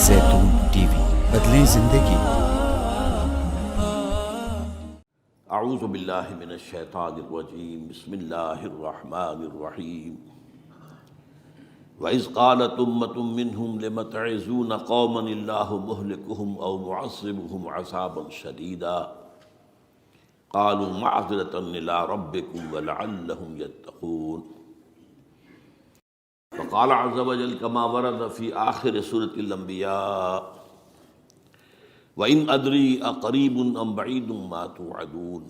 زیتون T V, بدلیں زندگی۔ اعوذ باللہ من الشیطان الرجیم، بسم اللہ الرحمن الرحیم۔ وَإِذْ قَالَتْ أُمَّةٌ مِّنْهُمْ لِمَ تَعِظُونَ قَوْمًا اللَّهُ مُهْلِكُهُمْ أَوْ مُعَذِّبُهُمْ عَذَابًا شَدِيدًا قَالُوا مَعْذِرَةً إِلَىٰ رَبِّكُمْ وَلَعَلَّهُمْ يَتَّقُونَ۔ وقال عز وجل كما ورد في آخر سورة الأنبياء وَإِنْ أَدْرِي أَقَرِيبٌ أَمْ بَعِيدٌ مَا تُوعَدُونَ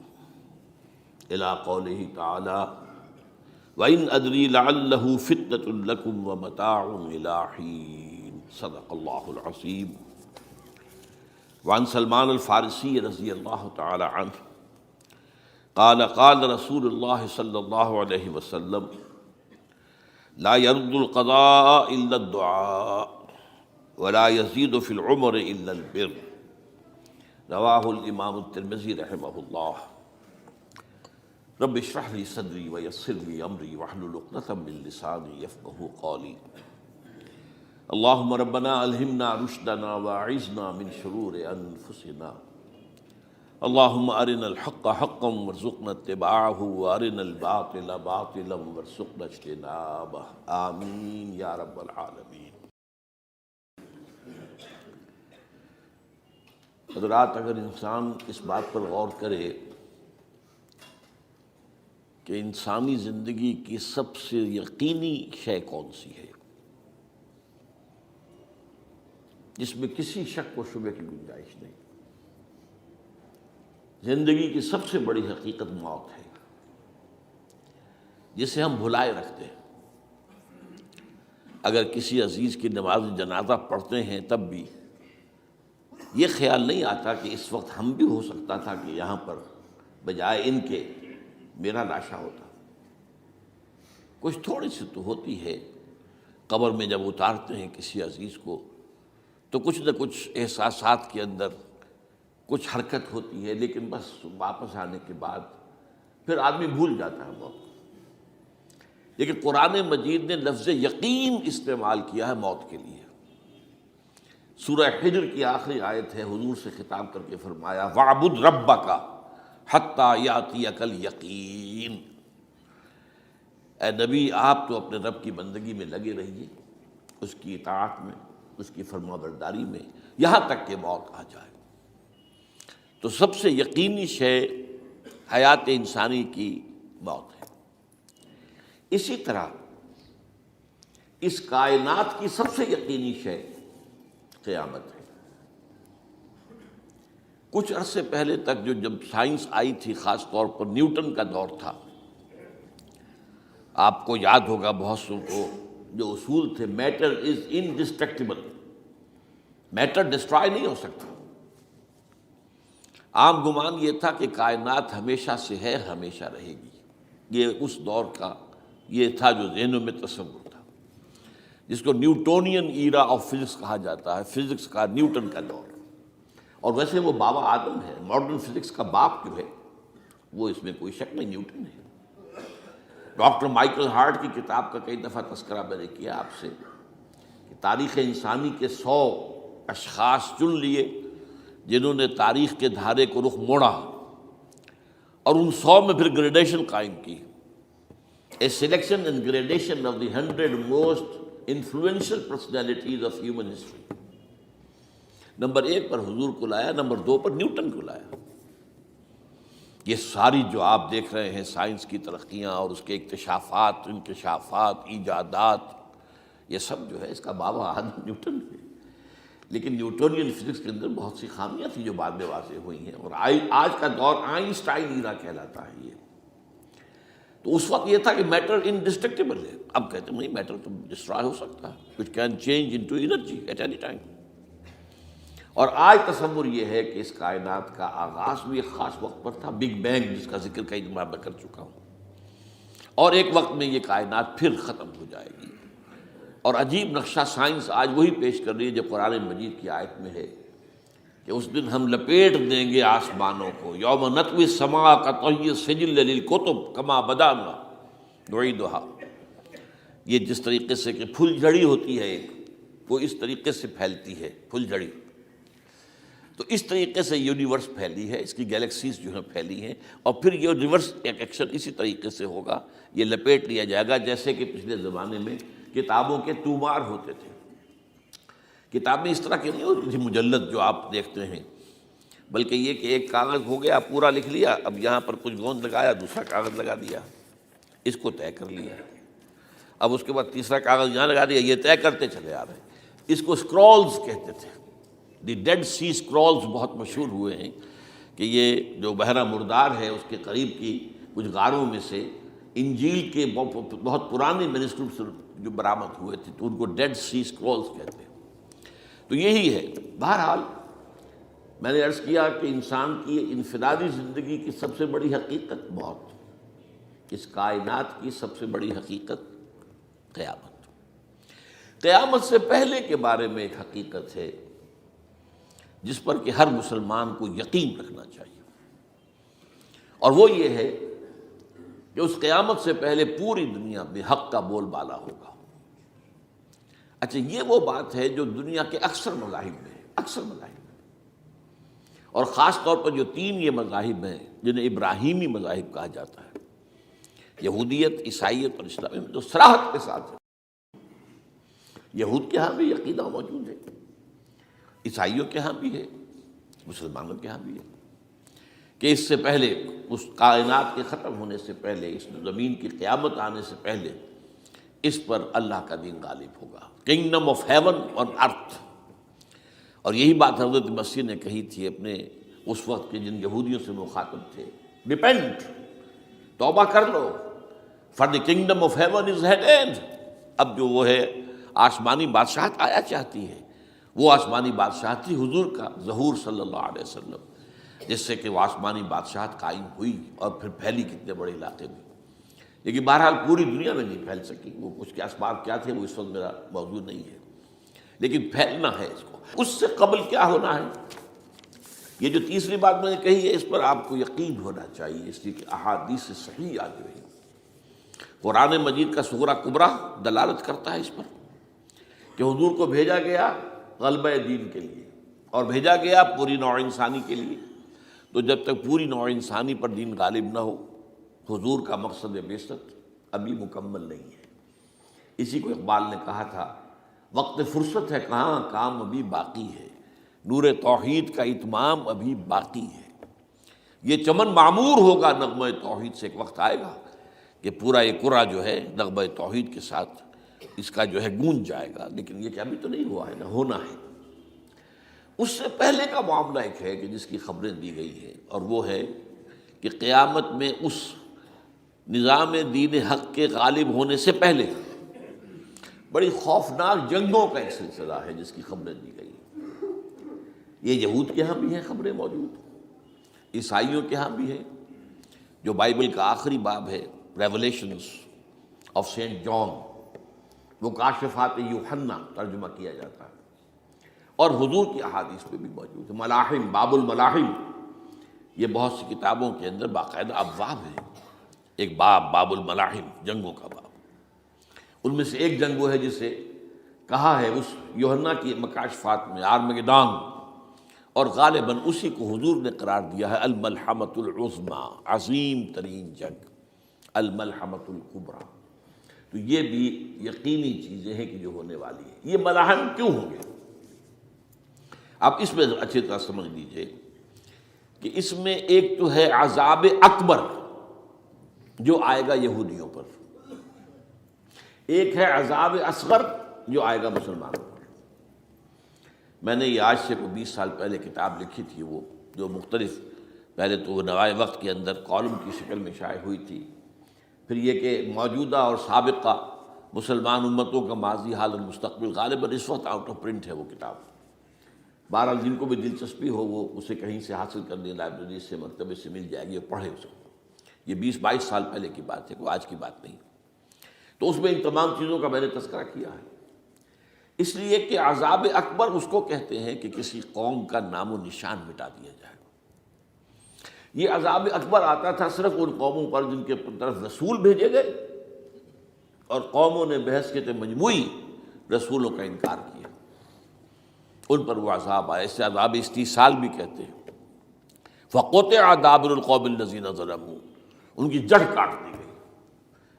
إلى قوله تعالى وَإِنْ أَدْرِي لَعَلَّهُ فِتْنَةٌ لَكُمْ وَمَتَاعٌ إِلَىٰ حِينٍ صدق اللہ العظیم۔ وعن سلمان الفارسی رضی اللہ تعالی عنہ قال قال رسول اللہ صلی اللہ علیہ وسلم لا يرد القضاء الا الدعاء ولا يزيد في العمر الا البر، رواہ الامام الترمذی رحمہ اللہ۔ رب اشرح لي صدری ویسر لي امری واحلل عقدۃ من لسانی یفقہوا قولی۔ اللہم ربنا الہمنا رشدنا واعذنا من شرور انفسنا، اللہم ارنا الحق حقا وارزقنا اتباعہ وارنا الباطل باطلا وارزقنا اجتنابہ، آمین یا رب العالمین۔ حضرات، اگر انسان اس بات پر غور کرے کہ انسانی زندگی کی سب سے یقینی شے کون سی ہے جس میں کسی شک و شبہ کی گنجائش نہیں، زندگی کی سب سے بڑی حقیقت موت ہے، جسے ہم بھلائے رکھتے ہیں۔ اگر کسی عزیز کی نماز جنازہ پڑھتے ہیں تب بھی یہ خیال نہیں آتا کہ اس وقت ہم بھی ہو سکتا تھا کہ یہاں پر بجائے ان کے میرا لاشا ہوتا۔ کچھ تھوڑی سی تو ہوتی ہے، قبر میں جب اتارتے ہیں کسی عزیز کو تو کچھ نہ کچھ احساسات کے اندر کچھ حرکت ہوتی ہے، لیکن بس واپس آنے کے بعد پھر آدمی بھول جاتا ہے موت۔ لیکن قرآن مجید نے لفظ یقین استعمال کیا ہے موت کے لیے۔ سورہ حجر کی آخری آیت ہے، حضور سے خطاب کر کے فرمایا وَاعْبُدْ رَبَّكَ حَتَّىٰ يَأْتِيَكَ الْيَقِينُ۔ اے نبی، آپ تو اپنے رب کی بندگی میں لگے رہیے، اس کی اطاعت میں، اس کی فرما برداری میں، یہاں تک کہ موت آ جائے۔ تو سب سے یقینی شے حیات انسانی کی موت ہے۔ اسی طرح اس کائنات کی سب سے یقینی شے قیامت ہے۔ کچھ عرصے پہلے تک جب سائنس آئی تھی، خاص طور پر نیوٹن کا دور تھا، آپ کو یاد ہوگا بہت سو کو جو اصول تھے، میٹر از انڈسٹرکٹیبل، میٹر ڈسٹرائے نہیں ہو سکتا۔ عام گمان یہ تھا کہ کائنات ہمیشہ سے ہے، ہمیشہ رہے گی۔ یہ اس دور کا یہ تھا جو ذہنوں میں تصور تھا، جس کو نیوٹونین ایرا آف فزکس کہا جاتا ہے، فزکس کا نیوٹن کا دور۔ اور ویسے وہ بابا آدم ہے، ماڈرن فزکس کا باپ جو ہے وہ اس میں کوئی شک نہیں، نیوٹن ہے۔ ڈاکٹر مائیکل ہارٹ کی کتاب کا کئی دفعہ تذکرہ میں نے کیا آپ سے کہ تاریخ انسانی کے 100 اشخاص چن لیے جنہوں نے تاریخ کے دھارے کو رخ موڑا، اور ان 100 میں پھر گریڈیشن قائم کی۔ A selection and gradation of the 100 most influential personalities of human history۔ Number 1 پر حضور کو لایا، نمبر 2 پر نیوٹن کو لایا۔ یہ ساری جو آپ دیکھ رہے ہیں سائنس کی ترقیاں اور اس کے اکتشافات، انکشافات، ایجادات، یہ سب جو ہے اس کا بابا آدم نیوٹن ہے۔ لیکن نیوٹونین فزکس کے اندر بہت سی خامیاں تھیں جو بعد میں واضح ہوئی ہیں، اور آج کا دور آئنسٹائن ایرا کہلاتا ہے یہ۔ تو اس وقت یہ تھا کہ میٹر انڈسٹرکٹیبل ہے، اب کہتے ہیں نہیں، میٹر تو ڈسٹرائے ہو سکتا ہے، which can change into energy at any time. اور آج تصور یہ ہے کہ اس کائنات کا آغاز بھی ایک خاص وقت پر تھا، بگ بینگ، جس کا ذکر کئی دفعہ میں کر چکا ہوں، اور ایک وقت میں یہ کائنات پھر ختم ہو جائے گی۔ اور عجیب نقشہ سائنس آج وہی پیش کر رہی ہے جو قرآن مجید کی آیت میں ہے کہ اس دن ہم لپیٹ دیں گے آسمانوں کو، یوم نطوی السماء کطی السجل للکتب کما بدانا نعیدھا۔ یہ جس طریقے سے کہ پھل جھڑی ہوتی ہے ایک وہ اس طریقے سے پھیلتی ہے پھل جڑی. تو اس طریقے سے یونیورس پھیلی ہے، اس کی گیلیکسیز جو ہیں پھیلی ہیں، اور پھر یہ ریورس ایکشن اسی طریقے سے ہوگا، یہ لپیٹ لیا جائے گا. جیسے کہ پچھلے زمانے میں کتابوں کے تومار ہوتے تھے. کتابیں اس طرح کی نہیں ہوتی تھی مجلد جو آپ دیکھتے ہیں، بلکہ یہ کہ ایک کاغذ ہو گیا پورا لکھ لیا، اب یہاں پر کچھ گوند لگایا، دوسرا کاغذ لگا دیا، اس کو طے کر لیا، اب اس کے بعد تیسرا کاغذ یہاں لگا دیا، یہ طے کرتے چلے آ رہے ہیں. اس کو اسکرولز کہتے تھے. دی ڈیڈ سی اسکرولز بہت مشہور ہوئے ہیں کہ یہ جو بحیرہ مردار ہے اس کے قریب کی کچھ غاروں میں سے انجیل کے بہت پرانے مینuscripts جو برآمد ہوئے تھے، تو ان کو ڈیڈ سی اسکرولز کہتے ہیں. تو یہی ہے. بہرحال میں نے عرض کیا کہ انسان کی انفرادی زندگی کی سب سے بڑی حقیقت موت، اس کائنات کی سب سے بڑی حقیقت قیامت. قیامت سے پہلے کے بارے میں ایک حقیقت ہے جس پر کہ ہر مسلمان کو یقین رکھنا چاہیے، اور وہ یہ ہے کہ اس قیامت سے پہلے پوری دنیا میں حق کا بول بالا ہوگا. اچھا، یہ وہ بات ہے جو دنیا کے اکثر مذاہب میں ہے، اکثر مذاہب میں، اور خاص طور پر جو 3 یہ مذاہب ہیں جنہیں ابراہیمی مذاہب کہا جاتا ہے، یہودیت، عیسائیت اور اسلام، میں تو صراحت کے ساتھ ہے. یہود کے ہاں بھی عقیدہ موجود ہے، عیسائیوں کے ہاں بھی ہے، مسلمانوں کے ہاں بھی ہے کہ اس سے پہلے، اس کائنات کے ختم ہونے سے پہلے، اس زمین کی قیامت آنے سے پہلے اس پر اللہ کا دین غالب ہوگا. کنگڈم آف ہیون آن ارتھ. اور یہی بات حضرت مسیح نے کہی تھی اپنے اس وقت کے جن یہودیوں سے مخاطب تھے، ریپینٹ، توبہ کر لو، for the kingdom of heaven is at hand. اب جو وہ ہے آسمانی بادشاہت آیا چاہتی ہے، وہ آسمانی بادشاہت تھی حضور کا ظہور صلی اللہ علیہ وسلم، جس سے کہ وہ آسمانی بادشاہت قائم ہوئی اور پھر پھیلی کتنے بڑے علاقے میں. لیکن بہرحال پوری دنیا میں نہیں پھیل سکی، وہ اس کے اسباب کیا تھے وہ اس وقت میرا موضوع نہیں ہے، لیکن پھیلنا ہے اس کو. اس سے قبل کیا ہونا ہے، یہ جو تیسری بات میں نے کہی ہے، اس پر آپ کو یقین ہونا چاہیے، اس لیے کہ احادیث صحیح آ گئی. قرآن مجید کا سورہ کبریٰ دلالت کرتا ہے اس پر کہ حضور کو بھیجا گیا غلبہ دین کے لیے، اور بھیجا گیا پوری نوع انسانی کے لیے. تو جب تک پوری نوع انسانی پر دین غالب نہ ہو، حضور کا مقصد بعثت ابھی مکمل نہیں ہے. اسی کو اقبال نے کہا تھا، وقت فرصت ہے کہاں، کام ابھی باقی ہے، نور توحید کا اتمام ابھی باقی ہے. یہ چمن معمور ہوگا نغمہ توحید سے، ایک وقت آئے گا کہ پورا یہ قرآن جو ہے نغمہ توحید کے ساتھ اس کا جو ہے گونج جائے گا. لیکن یہ کہ ابھی تو نہیں ہوا ہے، نہ ہونا ہے. اس سے پہلے کا معاملہ ایک ہے کہ جس کی خبریں دی گئی ہیں، اور وہ ہے کہ قیامت میں اس نظام دین حق کے غالب ہونے سے پہلے بڑی خوفناک جنگوں کا ایک سلسلہ ہے جس کی خبریں دی گئی ہیں. یہ یہود کے ہاں بھی ہیں خبریں موجود، عیسائیوں کے ہاں بھی ہیں. جو بائبل کا آخری باب ہے، ریولیشنز آف سینٹ جان، وہ کاشفات یوحنا ترجمہ کیا جاتا ہے، اور حضور کی احادیث میں بھی موجود ہے. ملاحم، باب الملاحم، یہ بہت سی کتابوں کے اندر باقاعدہ ابواب ہیں. ایک باب، باب الملاحم، جنگوں کا باب. ان میں سے ایک جنگ وہ ہے جسے کہا ہے اس یوحنا کی مکاشفات میں آرمگیدان، اور غالباً اسی کو حضور نے قرار دیا ہے الملحمۃ العظمیٰ، عظیم ترین جنگ، الملحمۃ الکبریٰ. تو یہ بھی یقینی چیزیں ہیں کہ جو ہونے والی ہیں. یہ ملاحم کیوں ہوں گے؟ آپ اس میں اچھی طرح سمجھ لیجئے کہ اس میں ایک تو ہے عذاب اکبر جو آئے گا یہودیوں پر، ایک ہے عذاب اصغر جو آئے گا مسلمانوں پر. میں نے یہ آج سے 20 سال پہلے کتاب لکھی تھی، وہ جو مختلف، پہلے تو وہ نوائے وقت کے اندر کالم کی شکل میں شائع ہوئی تھی، پھر یہ کہ موجودہ اور سابقہ مسلمان امتوں کا ماضی، حال اور مستقبل، غالباً اس وقت آؤٹ آف پرنٹ ہے وہ کتاب. بہرحال جن کو بھی دلچسپی ہو وہ اسے کہیں سے حاصل کر لیں، لائبریری سے، مکتبے سے مل جائے گی اور پڑھے اس کو. یہ 20-22 سال پہلے کی بات ہے، کوئی آج کی بات نہیں. تو اس میں ان تمام چیزوں کا میں نے تذکرہ کیا ہے، اس لیے کہ عذاب اکبر اس کو کہتے ہیں کہ کسی قوم کا نام و نشان مٹا دیا جائے. یہ عذاب اکبر آتا تھا صرف ان قوموں پر جن کے طرف رسول بھیجے گئے اور قوموں نے بحث کے مجموعی رسولوں کا انکار کیا. ان پر وہ عذاب آیا، اسے عذاب استیصال بھی کہتے ہیں۔ فقطع دابر القوم الذین ظلموا، ان کی جڑ کاٹ دی گئی۔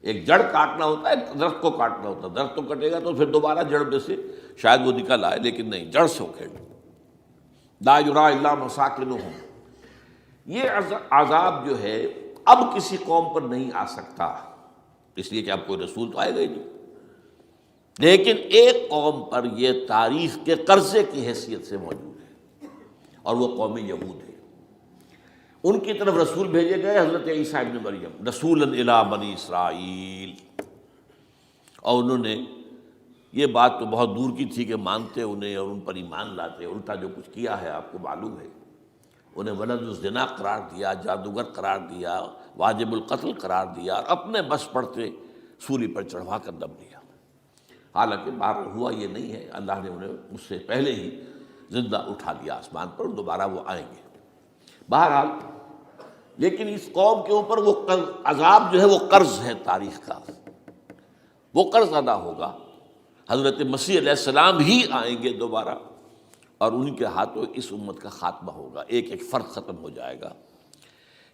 ایک جڑ کاٹنا ہوتا ہے، درخت کو کاٹنا ہوتا ہے، درخت تو کٹے گا تو پھر دوبارہ جڑ میں سے شاید وہ نکل آئے، لیکن نہیں، جڑ سے اکھیڑ۔ لا یرا الا مساکنہم، یہ عذاب جو ہے اب کسی قوم پر نہیں آ سکتا، اس لیے کہ اب کوئی رسول تو آئے گا ہی نہیں، لیکن ایک قوم پر یہ تاریخ کے قرضے کی حیثیت سے موجود ہے، اور وہ قوم یہود ہے۔ ان کی طرف رسول بھیجے گئے حضرت عیسیٰ ابن مریم، رسولا الی بنی اسرائیل، اور انہوں نے یہ بات تو بہت دور کی تھی کہ مانتے انہیں اور ان پر ایمان لاتے، الٹا جو کچھ کیا ہے آپ کو معلوم ہے، انہیں ولد الزنا قرار دیا، جادوگر قرار دیا، واجب القتل قرار دیا، اور اپنے بس پڑتے سولی پر چڑھوا کر دم لیا۔ حالانکہ بار ہوا یہ نہیں ہے، اللہ نے انہیں اس سے پہلے ہی زندہ اٹھا لیا آسمان پر، دوبارہ وہ آئیں گے۔ بہرحال لیکن اس قوم کے اوپر وہ عذاب جو ہے وہ قرض ہے تاریخ کا، وہ قرض ادا ہوگا۔ حضرت مسیح علیہ السلام ہی آئیں گے دوبارہ، اور ان کے ہاتھوں اس امت کا خاتمہ ہوگا، ایک ایک فرد ختم ہو جائے گا۔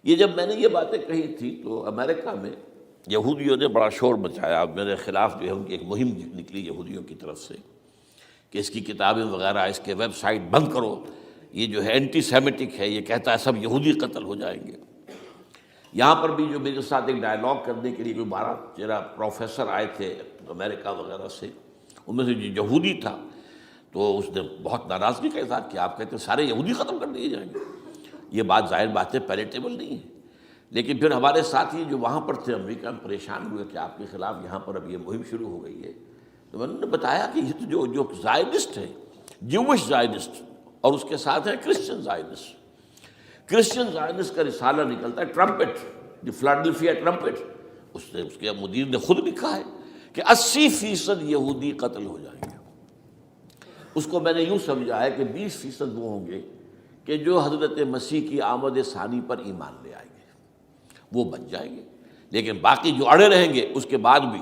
یہ جب میں نے یہ باتیں کہی تھی تو امریکہ میں یہودیوں نے بڑا شور مچایا، میرے خلاف جو ہے ان کی ایک مہم نکلی یہودیوں کی طرف سے کہ اس کی کتابیں وغیرہ، اس کے ویب سائٹ بند کرو، یہ جو ہے اینٹی سیمیٹک ہے، یہ کہتا ہے سب یہودی قتل ہو جائیں گے۔ یہاں پر بھی جو میرے ساتھ ایک ڈائلاگ کرنے کے لیے کوئی 12-13 پروفیسر آئے تھے امریکہ وغیرہ سے، ان میں سے جو یہودی تھا تو اس نے بہت ناراضگی کا اظہار کیا، آپ کہتے ہیں سارے یہودی ختم کر دیے جائیں گے، یہ بات ظاہر بات ہے پیلیٹیبل نہیں ہے۔ لیکن پھر ہمارے ساتھی جو وہاں پر تھے امریکہ میں پریشان ہوئے کہ آپ کے خلاف یہاں پر اب یہ مہم شروع ہو گئی ہے، تو میں نے بتایا کہ یہ تو جو زائنسٹ ہے، جوش زائنسٹ، اور اس کے ساتھ ہے کرسچن زائنسٹ۔ کرسچن زائنسٹ کا رسالہ نکلتا ہے ٹرمپٹ، دی فلاڈلفیا ٹرمپٹ، اس کے مدیر نے خود لکھا ہے کہ 80% یہودی قتل ہو جائیں گے۔ اس کو میں نے یوں سمجھا ہے کہ 20% وہ ہوں گے کہ جو حضرت مسیح کی آمد ثانی پر ایمان لے آئیں گے، وہ بچ جائیں گے، لیکن باقی جو اڑے رہیں گے اس کے بعد بھی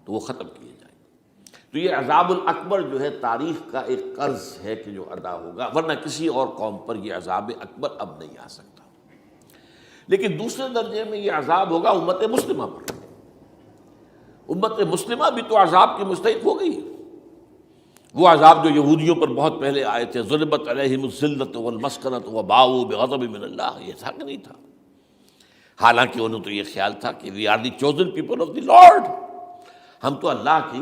تو وہ ختم کیے جائیں گے۔ تو یہ عذاب الاکبر جو ہے تاریخ کا ایک قرض ہے کہ جو ادا ہوگا، ورنہ کسی اور قوم پر یہ عذاب اکبر اب نہیں آ سکتا۔ لیکن دوسرے درجے میں یہ عذاب ہوگا امت مسلمہ پر۔ امت مسلمہ بھی تو عذاب کی مستحق ہو گئی، وہ عذاب جو یہودیوں پر بہت پہلے آئے تھے، ضربت علیہم الذلۃ والمسکنۃ وباؤوا بغضب من اللہ، یہ تھا کہ نہیں تھا؟ حالانکہ انہوں تو یہ خیال تھا کہ we are the chosen people of the lord, ہم تو اللہ کی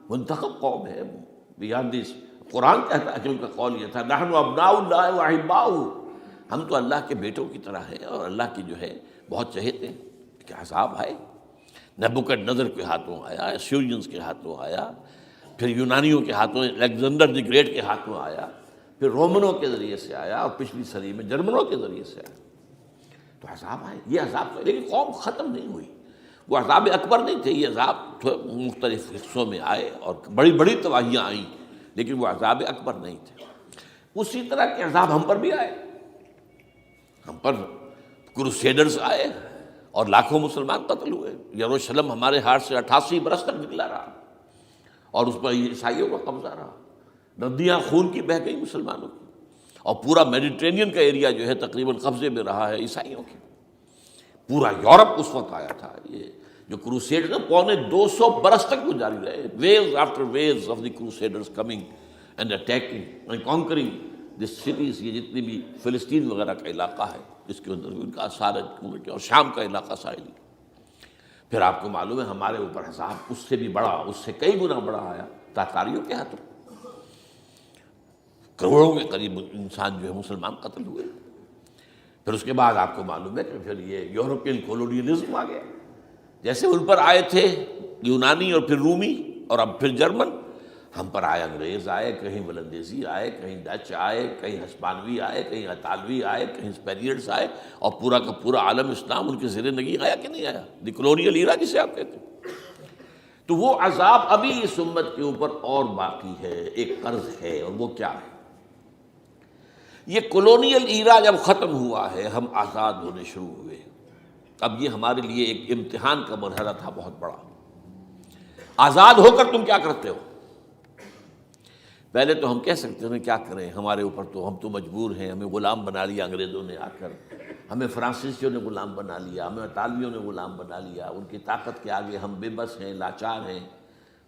منتخب قوم ہے، وی آر دی، قرآن کہتا ہے کہ ان کا قول یہ تھا نحن ابناء اللہ واحباؤہ، ہم تو اللہ کے بیٹوں کی طرح ہیں اور اللہ کی جو ہے بہت چہیتے ہیں۔ کہ عذاب آئے، نبوکڈنضر کے ہاتھوں آیا، اسیرینز کے ہاتھوں آیا، پھر یونانیوں کے ہاتھوں، الیگزینڈر دی گریٹ کے ہاتھوں آیا، پھر رومنوں کے ذریعے سے آیا، اور پچھلی صدی میں جرمنوں کے ذریعے سے آیا۔ تو عذاب آئے، یہ عذاب تو، لیکن قوم ختم نہیں ہوئی، وہ عذاب اکبر نہیں تھے، یہ عذاب مختلف حصوں میں آئے اور بڑی بڑی تباہیاں آئیں، لیکن وہ عذاب اکبر نہیں تھے۔ اسی طرح کے عذاب ہم پر بھی آئے، ہم پر کروسیڈرز آئے اور لاکھوں مسلمان قتل ہوئے۔ یروشلم ہمارے ہاتھ سے 88 برس تک نکلا رہا، اور اس پر عیسائیوں کا قبضہ رہا، ندیاں خون کی بہہ گئی مسلمانوں کی، اور پورا میڈیٹرینین کا ایریا جو ہے تقریباً قبضے میں رہا ہے عیسائیوں کی۔ پورا یورپ اس وقت آیا تھا، یہ جو کروسیڈ 250 برس تک وہ جاری رہے، waves after waves of the crusaders coming and attacking and conquering this cities, یہ جتنی بھی فلسطین وغیرہ کا علاقہ ہے اس کے اندر بھی ان کا اثار ہے، اور شام کا علاقہ ساحلی۔ پھر آپ کو معلوم ہے ہمارے اوپر عذاب اس سے بھی بڑا، اس سے کئی گنا بڑا آیا تاتاریوں کے ہاتھوں، کروڑوں کے قریب انسان جو ہے مسلمان قتل ہوئے۔ پھر اس کے بعد آپ کو معلوم ہے کہ پھر یہ یورپین کولونیلزم آ گیا، جیسے ان پر آئے تھے یونانی اور پھر رومی اور اب پھر جرمن، ہم پر آئے انگریز آئے، کہیں ولندیزی آئے، کہیں ڈچ آئے، کہیں ہسپانوی آئے، کہیں اطالوی آئے، کہیں اسپینیئرز آئے، اور پورا کا پورا عالم اسلام ان کے زیر نگی آیا کہ نہیں آیا، دی کلونیل ایرا جسے آپ کہتے ہیں۔ تو وہ عذاب ابھی اس امت کے اوپر اور باقی ہے، ایک قرض ہے، اور وہ کیا ہے؟ یہ کلونیل ایرا جب ختم ہوا ہے، ہم آزاد ہونے شروع ہوئے، اب یہ ہمارے لیے ایک امتحان کا مرحلہ تھا بہت بڑا۔ آزاد ہو کر تم کیا کرتے ہو؟ پہلے تو ہم کہہ سکتے ہیں کیا کریں، ہمارے اوپر تو ہم تو مجبور ہیں، ہمیں غلام بنا لیا انگریزوں نے آ کر، ہمیں فرانسیسیوں نے غلام بنا لیا، ہمیں اطالویوں نے غلام بنا لیا، ان کی طاقت کے آگے ہم بے بس ہیں، لاچار ہیں.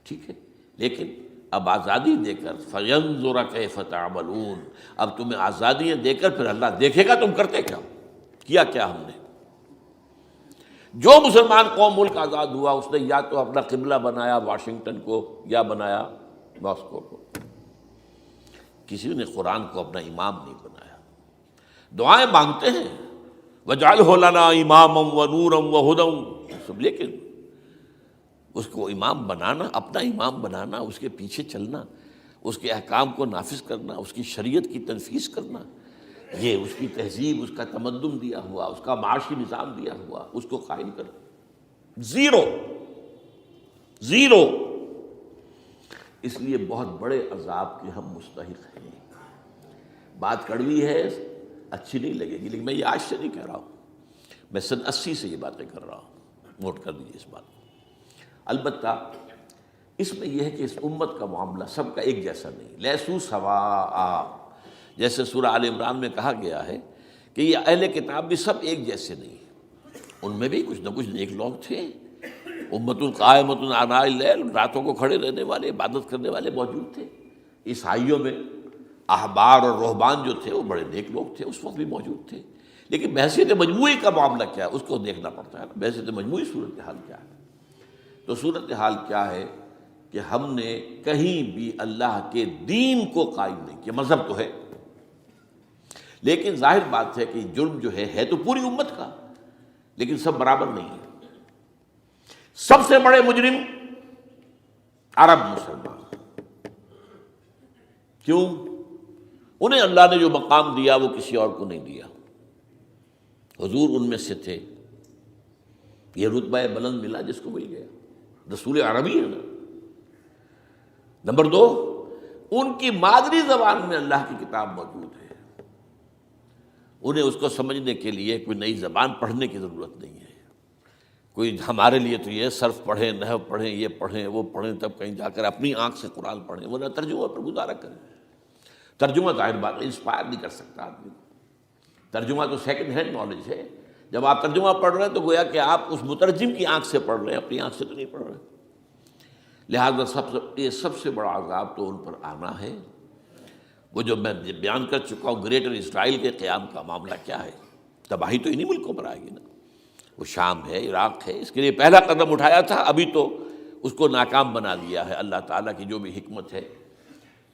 ٹھیک ہے، لیکن اب آزادی دے کر فَيَنظُرَ كَيْفَ تَعْمَلُونَ، اب تمہیں آزادیاں دے کر پھر اللہ دیکھے گا تم کرتے کیا، کیا کیا ہم نے. جو مسلمان قوم ملک آزاد ہوا اس نے یا تو اپنا قبلہ بنایا واشنگٹن کو یا بنایا ماسکو کو، کسی نے قرآن کو اپنا امام نہیں بنایا. دعائیں مانگتے ہیں وَاجْعَلْهُ لَنَا إِمَامًا وَنُورًا وَهُدًى سب، لیکن اس کو امام بنانا، اپنا امام بنانا، اس کے پیچھے چلنا، اس کے احکام کو نافذ کرنا، اس کی شریعت کی تنفیذ کرنا، یہ اس کی تہذیب، اس کا تمدن دیا ہوا، اس کا معاشی نظام دیا ہوا، اس کو قائم کرنا، زیرو زیرو. اس لیے بہت بڑے عذاب کے ہم مستحق ہیں. بات کڑوی ہے، اچھی نہیں لگے گی، لیکن میں یہ آج سے نہیں کہہ رہا ہوں، میں سن 80 سے یہ باتیں کر رہا ہوں. نوٹ کر دیجیے اس بات کو. البتہ اس میں یہ ہے کہ اس امت کا معاملہ سب کا ایک جیسا نہیں، لیسو سواء، جیسے سورہ آل عمران میں کہا گیا ہے کہ یہ اہل کتاب بھی سب ایک جیسے نہیں، ان میں بھی کچھ نہ کچھ نیک لوگ تھے. امت قائمۃ آناء اللیل، راتوں کو کھڑے رہنے والے، عبادت کرنے والے موجود تھے. عیسائیوں میں احبار اور رہبان جو تھے وہ بڑے نیک لوگ تھے، اس وقت بھی موجود تھے. لیکن بحثیت مجموعی کا معاملہ کیا ہے اس کو دیکھنا پڑتا ہے نا، بحثیت مجموعی صورتحال کیا ہے. تو صورتحال کیا ہے کہ ہم نے کہیں بھی اللہ کے دین کو قائم نہیں کیا. مذہب تو ہے، لیکن ظاہر بات ہے کہ جرم جو ہے تو پوری امت کا، لیکن سب برابر نہیں ہے. سب سے بڑے مجرم عرب مسلمان. کیوں؟ انہیں اللہ نے جو مقام دیا وہ کسی اور کو نہیں دیا. حضور ان میں سے تھے، یہ رتبہ بلند ملا جس کو مل گیا، رسول عربی ہے نا. نمبر 2، ان کی مادری زبان میں اللہ کی کتاب موجود ہے، انہیں اس کو سمجھنے کے لیے کوئی نئی زبان پڑھنے کی ضرورت نہیں ہے. کوئی ہمارے لیے تو یہ صرف پڑھیں، نحو پڑھیں، یہ پڑھیں، وہ پڑھیں، تب کہیں جا کر اپنی آنکھ سے قرآن پڑھیں، ورنہ ترجمہ پر گزارا کریں. ترجمہ ظاہر بات ہے انسپائر نہیں کر سکتا آدمی. ترجمہ تو سیکنڈ ہینڈ نالج ہے. جب آپ ترجمہ پڑھ رہے ہیں تو گویا کہ آپ اس مترجم کی آنکھ سے پڑھ رہے ہیں، اپنی آنکھ سے تو نہیں پڑھ رہے. لہٰذا یہ سب سے بڑا عذاب تو ان پر آنا ہے. وہ جو میں بیان کر چکا ہوں گریٹر اسرائیل کے قیام کا معاملہ کیا ہے، تباہی تو انہی ملکوں پر آئے گی نا. وہ شام ہے، عراق ہے، اس کے لیے پہلا قدم اٹھایا تھا، ابھی تو اس کو ناکام بنا دیا ہے. اللہ تعالیٰ کی جو بھی حکمت ہے.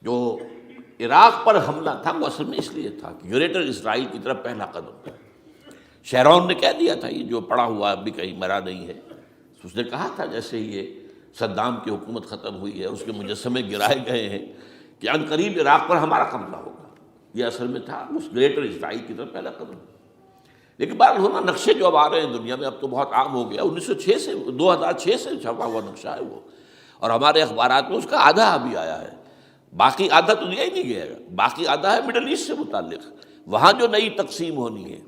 جو عراق پر حملہ تھا وہ اصل میں اس لیے تھا کہ گریٹر اسرائیل کی طرف پہلا قدم تھا. شیرون نے کہہ دیا تھا، یہ جو پڑا ہوا ابھی کہیں مرا نہیں ہے، اس نے کہا تھا جیسے ہی یہ صدام کی حکومت ختم ہوئی ہے، اس کے مجسمے گرائے گئے ہیں کہ عن قریب عراق پر ہمارا قبضہ ہوگا. یہ اصل میں تھا اس گریٹر اسرائیل کی طرف پہلا قدم. لیکن بہرحال ہونا نقشے جو اب آ رہے ہیں دنیا میں، اب تو بہت عام ہو گیا. 1906 سے 2006 سے چھپا ہوا نقشہ ہے وہ، اور ہمارے اخبارات میں اس کا آدھا ابھی آیا ہے، باقی آدھا تو دیا ہی نہیں گیا. باقی آدھا ہے مڈل ایسٹ سے متعلق. وہاں جو نئی تقسیم ہونی ہے،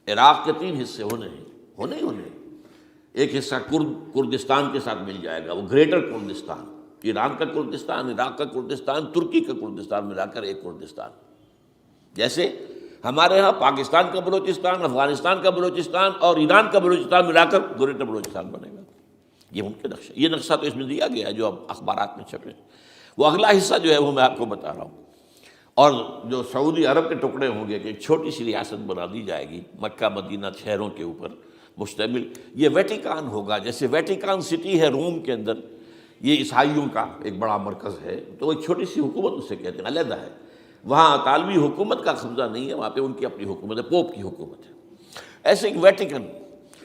عراق کے 3 حصے ہونے ہی. ایک حصہ کردستان کے ساتھ مل جائے گا، وہ گریٹر کردستان، ایران کا کردستان، عراق کا کردستان، ترکی کا کردستان ملا کر ایک کردستان. جیسے ہمارے ہاں پاکستان کا بلوچستان، افغانستان کا بلوچستان اور ایران کا بلوچستان ملا کر گریٹر بلوچستان بنے گا. یہ ان کے نقشہ، یہ نقشہ تو اس میں دیا گیا ہے جو اب اخبارات میں چھپے. وہ اگلا حصہ جو ہے وہ میں آپ کو بتا رہا ہوں. اور جو سعودی عرب کے ٹکڑے ہوں گے کہ ایک چھوٹی سی ریاست بنا دی جائے گی مکہ مدینہ شہروں کے اوپر مشتمل. یہ ویٹیکان ہوگا، جیسے ویٹیکان سٹی ہے روم کے اندر، یہ عیسائیوں کا ایک بڑا مرکز ہے، تو ایک چھوٹی سی حکومت اسے کہتے ہیں، علیحدہ ہے. وہاں اطالوی حکومت کا قبضہ نہیں ہے، وہاں پہ ان کی اپنی حکومت ہے، پوپ کی حکومت ہے. ایسے ایک ویٹیکن،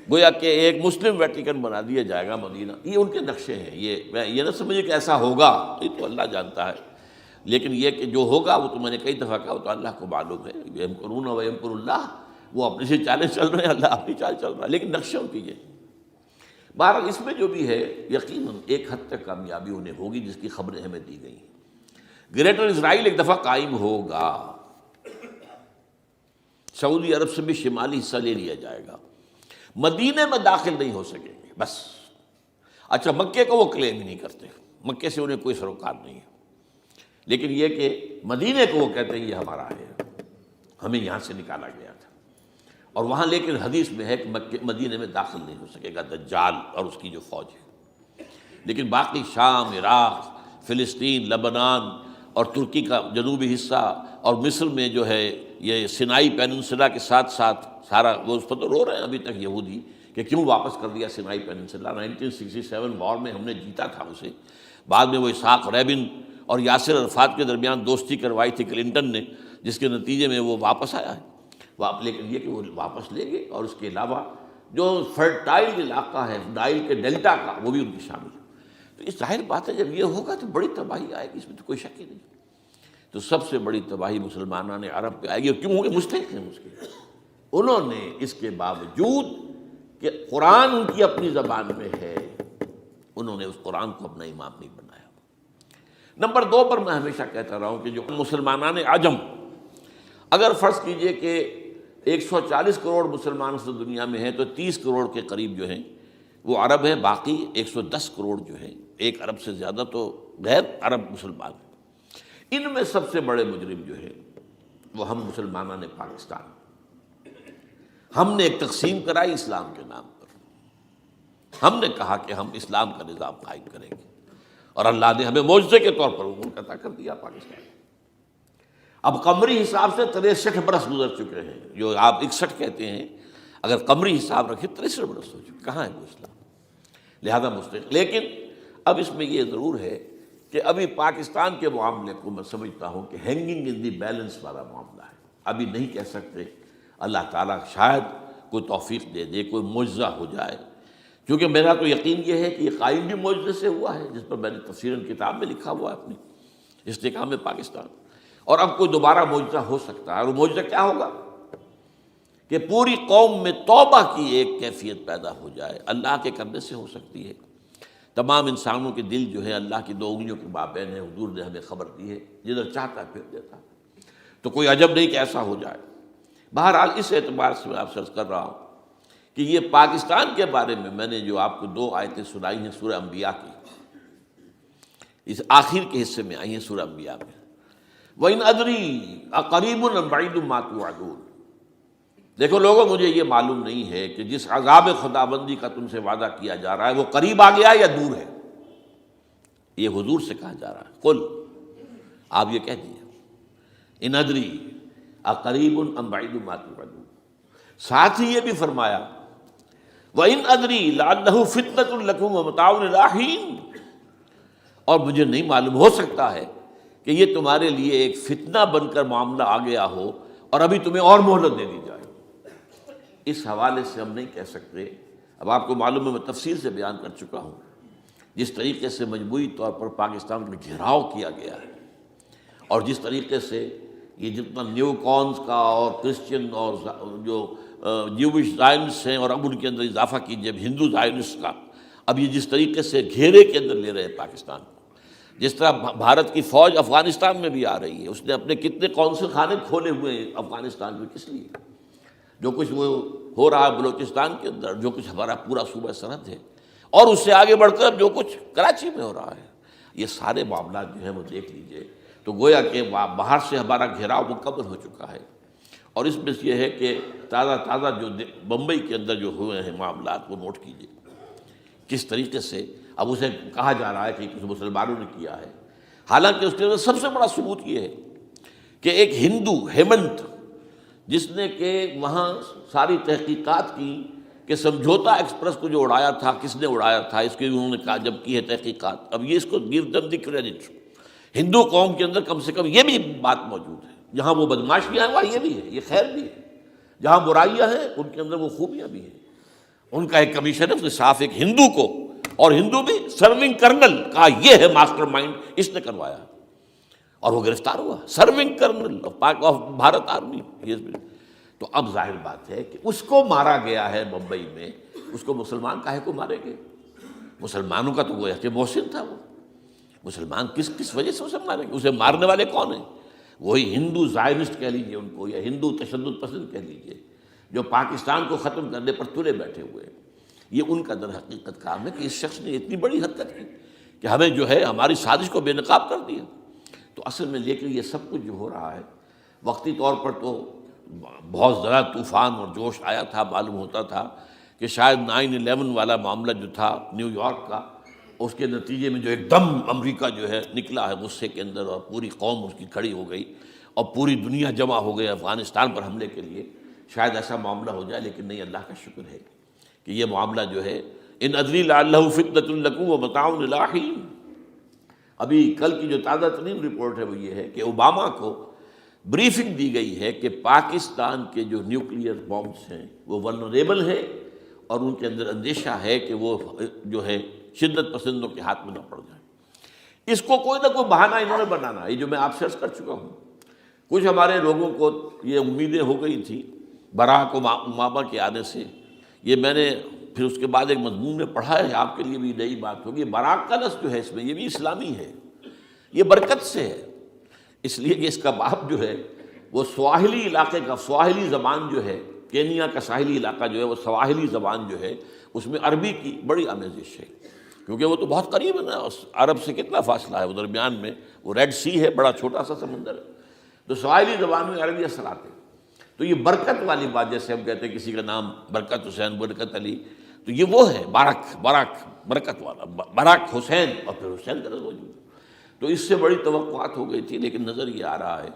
گویا کہ ایک مسلم ویٹیکن بنا دیا جائے گا مدینہ. یہ ان کے نقشے ہیں. یہ نہ سمجھے کہ ایسا ہوگا، یہ تو اللہ جانتا ہے، لیکن یہ کہ جو ہوگا وہ تو میں نے کئی دفعہ کہا، وہ تو اللہ کو معلوم ہے. یمکرون و یمکر اللہ، وہ اپنی سی چالیں چل رہے ہیں، اللہ اپنی چال چل رہا ہے، لیکن نقشوں کی یہ. بہرحال اس میں جو بھی ہے یقیناً ایک حد تک کامیابی انہیں ہوگی جس کی خبریں ہمیں دی گئی ہیں. گریٹر اسرائیل ایک دفعہ قائم ہوگا، سعودی عرب سے بھی شمالی حصہ لے لیا جائے گا، مدینے میں داخل نہیں ہو سکیں گے بس. اچھا، مکے کو وہ کلیم ہی نہیں کرتے، مکے سے انہیں کوئی سروکار نہیں ہے. لیکن یہ کہ مدینے کو وہ کہتے ہیں یہ ہمارا ہے، ہمیں یہاں سے نکالا گیا تھا، اور وہاں لیکن حدیث میں ہے کہ مدینے میں داخل نہیں ہو سکے گا دجال اور اس کی جو فوج ہے، لیکن باقی شام، عراق، فلسطین، لبنان اور ترکی کا جنوبی حصہ اور مصر میں جو ہے یہ سینائی پیننسلا کے ساتھ ساتھ سارا، وہ اس پر تو رو رہے ہیں ابھی تک یہودی کہ کیوں واپس کر دیا سینائی پیننسلا، 1967 وار میں ہم نے جیتا تھا اسے، بعد میں وہ اسحاق ریبن اور یاسر عرفات کے درمیان دوستی کروائی تھی کلنٹن نے، جس کے نتیجے میں وہ واپس آیا ہے، لیکن یہ کہ وہ واپس لے گئے، اور اس کے علاوہ جو فرٹائل علاقہ ہے نائل کے ڈیلٹا کا وہ بھی ان کی شامل ہے۔ تو اس ظاہر بات ہے جب یہ ہوگا تو بڑی تباہی آئے گی، اس میں تو کوئی شک ہی نہیں۔ تو سب سے بڑی تباہی مسلمانان عرب پہ آئے گی، اور کیوں ہوگی؟ مستحق ہیں اس کے، انہوں نے اس کے باوجود کہ قرآن ان کی اپنی زبان میں ہے، انہوں نے اس قرآن کو اپنا امام نہیں بنایا۔ نمبر 2 پر میں ہمیشہ کہتا رہا ہوں کہ جو مسلمانان عجم، اگر فرض کیجئے کہ 140 کروڑ مسلمان اس دنیا میں ہیں تو 30 کروڑ کے قریب جو ہیں وہ عرب ہیں، باقی 110 کروڑ جو ہیں، 1 ارب سے زیادہ تو غیر عرب مسلمان ہیں۔ ان میں سب سے بڑے مجرم جو ہیں وہ ہم مسلمانان پاکستان، ہم نے ایک تقسیم کرائی اسلام کے نام پر، ہم نے کہا کہ ہم اسلام کا نظام قائم کریں گے، اور اللہ نے ہمیں معجزے کے طور پر ملک عطا کر دیا پاکستان۔ اب قمری حساب سے 63 برس گزر چکے ہیں، جو آپ 61 کہتے ہیں، اگر قمری حساب رکھیں 63 برس ہو چکے، کہاں ہے وہ اسلام؟ لہذا مستحق۔ لیکن اب اس میں یہ ضرور ہے کہ ابھی پاکستان کے معاملے کو میں سمجھتا ہوں کہ ہینگنگ ان دی بیلنس والا معاملہ ہے، ابھی نہیں کہہ سکتے، اللہ تعالیٰ شاید کوئی توفیق دے دے، کوئی معجزہ ہو جائے، کیونکہ میرا تو یقین یہ ہے کہ یہ قائم بھی معجزے سے ہوا ہے، جس پر میں نے تفسیراً کتاب میں لکھا ہوا ہے اپنی استحکام پاکستان، اور اب کوئی دوبارہ معجزہ ہو سکتا ہے، اور وہ معجزہ کیا ہوگا کہ پوری قوم میں توبہ کی ایک کیفیت پیدا ہو جائے، اللہ کے کرنے سے ہو سکتی ہے۔ تمام انسانوں کے دل جو ہے اللہ کی 2 انگلیوں کے مابین ہے، حضور نے ہمیں خبر دی ہے، جدھر چاہتا ہے پھر دیتا ہے، تو کوئی عجب نہیں کہ ایسا ہو جائے۔ بہرحال اس اعتبار سے میں آپ سے عرض کر رہا ہوں کہ یہ پاکستان کے بارے میں نے جو آپ کو 2 آیتیں سنائی ہیں سورہ انبیاء کی، اس آخر کے حصے میں آئی ہیں سورہ انبیاء میں، وَإِنْ أَدْرِي أَقَرِيبٌ أَمْ بَعِيدٌ مَا تُوعَدُونَ۔ دیکھو لوگوں، مجھے یہ معلوم نہیں ہے کہ جس عذاب خداوندی کا تم سے وعدہ کیا جا رہا ہے وہ قریب آ گیا یا دور ہے۔ یہ حضور سے کہا جا رہا ہے، قل، آپ یہ کہہ دیجیے، اِنْ أَدْرِي أَقَرِيبٌ أَمْ بَعِيدٌ مَا تُوعَدُونَ۔ ساتھ ہی یہ بھی فرمایا وَإِنْ أَدْرِي لَعَلَّهُ فِتْنَةٌ لَكُمْ وَمَتَاعٌ إِلَىٰ حِينٍ، اور مجھے نہیں معلوم، ہو سکتا ہے کہ یہ تمہارے لیے ایک فتنہ بن کر معاملہ آ گیا ہو اور ابھی تمہیں اور مہلت دے دی جائے۔ اس حوالے سے ہم نہیں کہہ سکتے، اب آپ کو معلوم ہے میں تفصیل سے بیان کر چکا ہوں جس طریقے سے مجموعی طور پر پاکستان میں گھیراؤ کیا گیا ہے، اور جس طریقے سے یہ جتنا نیو کونز کا اور کرسچن اور جو جیوش زائنسٹ ہیں، اور اب ان کے اندر اضافہ کیجیے ہندو زائنسٹ کا، اب یہ جس طریقے سے گھیرے کے اندر لے رہے ہیں پاکستان کو، جس طرح بھارت کی فوج افغانستان میں بھی آ رہی ہے، اس نے اپنے کتنے قونصل خانے کھولے ہوئے ہیں افغانستان میں، کس لیے؟ جو کچھ وہ ہو رہا ہے بلوچستان کے اندر، جو کچھ ہمارا پورا صوبہ سرحد ہے، اور اس سے آگے بڑھ کر جو کچھ کراچی میں ہو رہا ہے، یہ سارے معاملات جو ہیں وہ دیکھ لیجئے تو گویا کہ باہر سے ہمارا گھیراؤ مکمل ہو چکا ہے، اور اس میں یہ ہے کہ تازہ جو بمبئی کے اندر جو ہوئے ہیں معاملات وہ نوٹ کیجئے، کس طریقے سے اب اسے کہا جا رہا ہے کہ کچھ مسلمانوں نے کیا ہے، حالانکہ اس کے اندر سب سے بڑا ثبوت یہ ہے کہ ایک ہندو ہیمنت، جس نے کہ وہاں ساری تحقیقات کی کہ سمجھوتا ایکسپریس کو جو اڑایا تھا کس نے اڑایا تھا، اس کی انہوں نے کہا جب کی ہے تحقیقات، اب یہ اس کو گیو دم دی کریڈٹ، ہندو قوم کے اندر کم سے کم یہ بھی بات موجود ہے، جہاں وہ بدماشیاں ہیں وہاں یہ بھی ہے، یہ خیر بھی ہے، جہاں برائیاں ہیں ان کے اندر وہ خوبیاں بھی ہیں۔ ان کا ایک کمیشن ہے، اس نے صاف ایک ہندو کو، اور ہندو بھی سرونگ کرنل کہا یہ ہے ماسٹر مائنڈ، اس نے کروایا، اور وہ گرفتار ہوا، serving kernel of Bharat army. تو اب ظاہر بات ہے کہ اس کو مارا گیا ہے بمبئی میں، اس کو مسلمان کاہے کو مارے گئے؟ مسلمانوں کا تو وہ کہ محسن تھا، وہ مسلمان کس وجہ سے اسے مارے گئے؟ اسے مارنے والے کون ہیں؟ وہی ہندو زائنسٹ کہہ لیجئے ان کو، یا ہندو تشدد پسند کہہ لیجئے، جو پاکستان کو ختم کرنے پر تلے بیٹھے ہوئے ہیں۔ یہ ان کا در حقیقت کام ہے کہ اس شخص نے اتنی بڑی حرکت کی کہ ہمیں جو ہے ہماری سازش کو بے نقاب کر دیا۔ تو اصل میں لیکن یہ سب کچھ جو ہو رہا ہے وقتی طور پر تو بہت زیادہ طوفان اور جوش آیا تھا، معلوم ہوتا تھا کہ شاید 9/11 والا معاملہ جو تھا نیو یارک کا، اس کے نتیجے میں جو ایک دم امریکہ جو ہے نکلا ہے غصے کے اندر، اور پوری قوم اس کی کھڑی ہو گئی اور پوری دنیا جمع ہو گئی افغانستان پر حملے کے لیے، شاید ایسا معاملہ ہو جائے. لیکن نہیں، اللہ کا شکر ہے کہ یہ معاملہ جو ہے ان ادری لعلہ فتنۃ لکم ومتاع الی حین. ابھی کل کی جو تازہ ترین رپورٹ ہے وہ یہ ہے کہ اوباما کو بریفنگ دی گئی ہے کہ پاکستان کے جو نیوکلیئر بامز ہیں وہ ولنریبل ہیں، اور ان کے اندر اندیشہ ہے کہ وہ جو ہے شدت پسندوں کے ہاتھ میں نہ پڑ جائیں. اس کو کوئی نہ کوئی بہانہ انہوں نے بنانا، یہ جو میں آپ سے عرض کر چکا ہوں. کچھ ہمارے لوگوں کو یہ امیدیں ہو گئی تھی براک اوباما کے آنے سے. یہ میں نے پھر اس کے بعد ایک مضمون میں پڑھا ہے، آپ کے لیے بھی نئی بات ہوگی. براک کا لفظ جو ہے اس میں یہ بھی اسلامی ہے، یہ برکت سے ہے، اس لیے کہ اس کا باپ جو ہے وہ سواحلی علاقے کا، سواحلی زبان جو ہے، کینیا کا ساحلی علاقہ جو ہے وہ سواحلی زبان جو ہے اس میں عربی کی بڑی آمیزش ہے، کیونکہ وہ تو بہت قریب ہے نا، عرب سے کتنا فاصلہ ہے، وہ درمیان میں وہ ریڈ سی ہے، بڑا چھوٹا سا سمندر ہے، تو سواحلی زبان میں عربی اثرات ہیں. تو یہ برکت والی بات، جیسے ہم کہتے ہیں کسی کا نام برکت حسین، برکت علی، تو یہ وہ ہے باراک برکت والا، باراک حسین، اور پھر حسین کا موجود. تو اس سے بڑی توقعات ہو گئی تھی، لیکن نظر یہ آ رہا ہے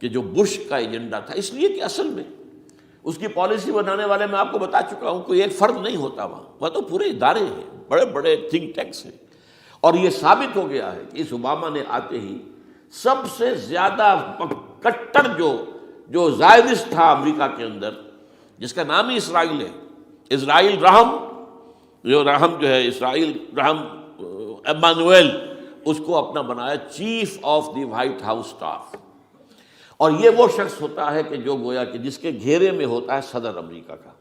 کہ جو بش کا ایجنڈا تھا، اس لیے کہ اصل میں اس کی پالیسی بنانے والے میں آپ کو بتا چکا ہوں کوئی ایک فرد نہیں ہوتا وہاں تو پورے ادارے ہیں، بڑے بڑے تھنک ٹینکس ہیں. اور یہ ثابت ہو گیا ہے کہ اس اوباما نے آتے ہی سب سے زیادہ کٹر جو زائرس تھا امریکہ کے اندر، جس کا نام ہی اسرائیل ہے، اسرائیل رحم، جو ہے اسرائیل رحم ایمانویل، اس کو اپنا بنایا chief of the white house staff. اور یہ وہ شخص ہوتا ہے کہ جو گویا کہ جس کے گھیرے میں ہوتا ہے صدر امریکہ کا.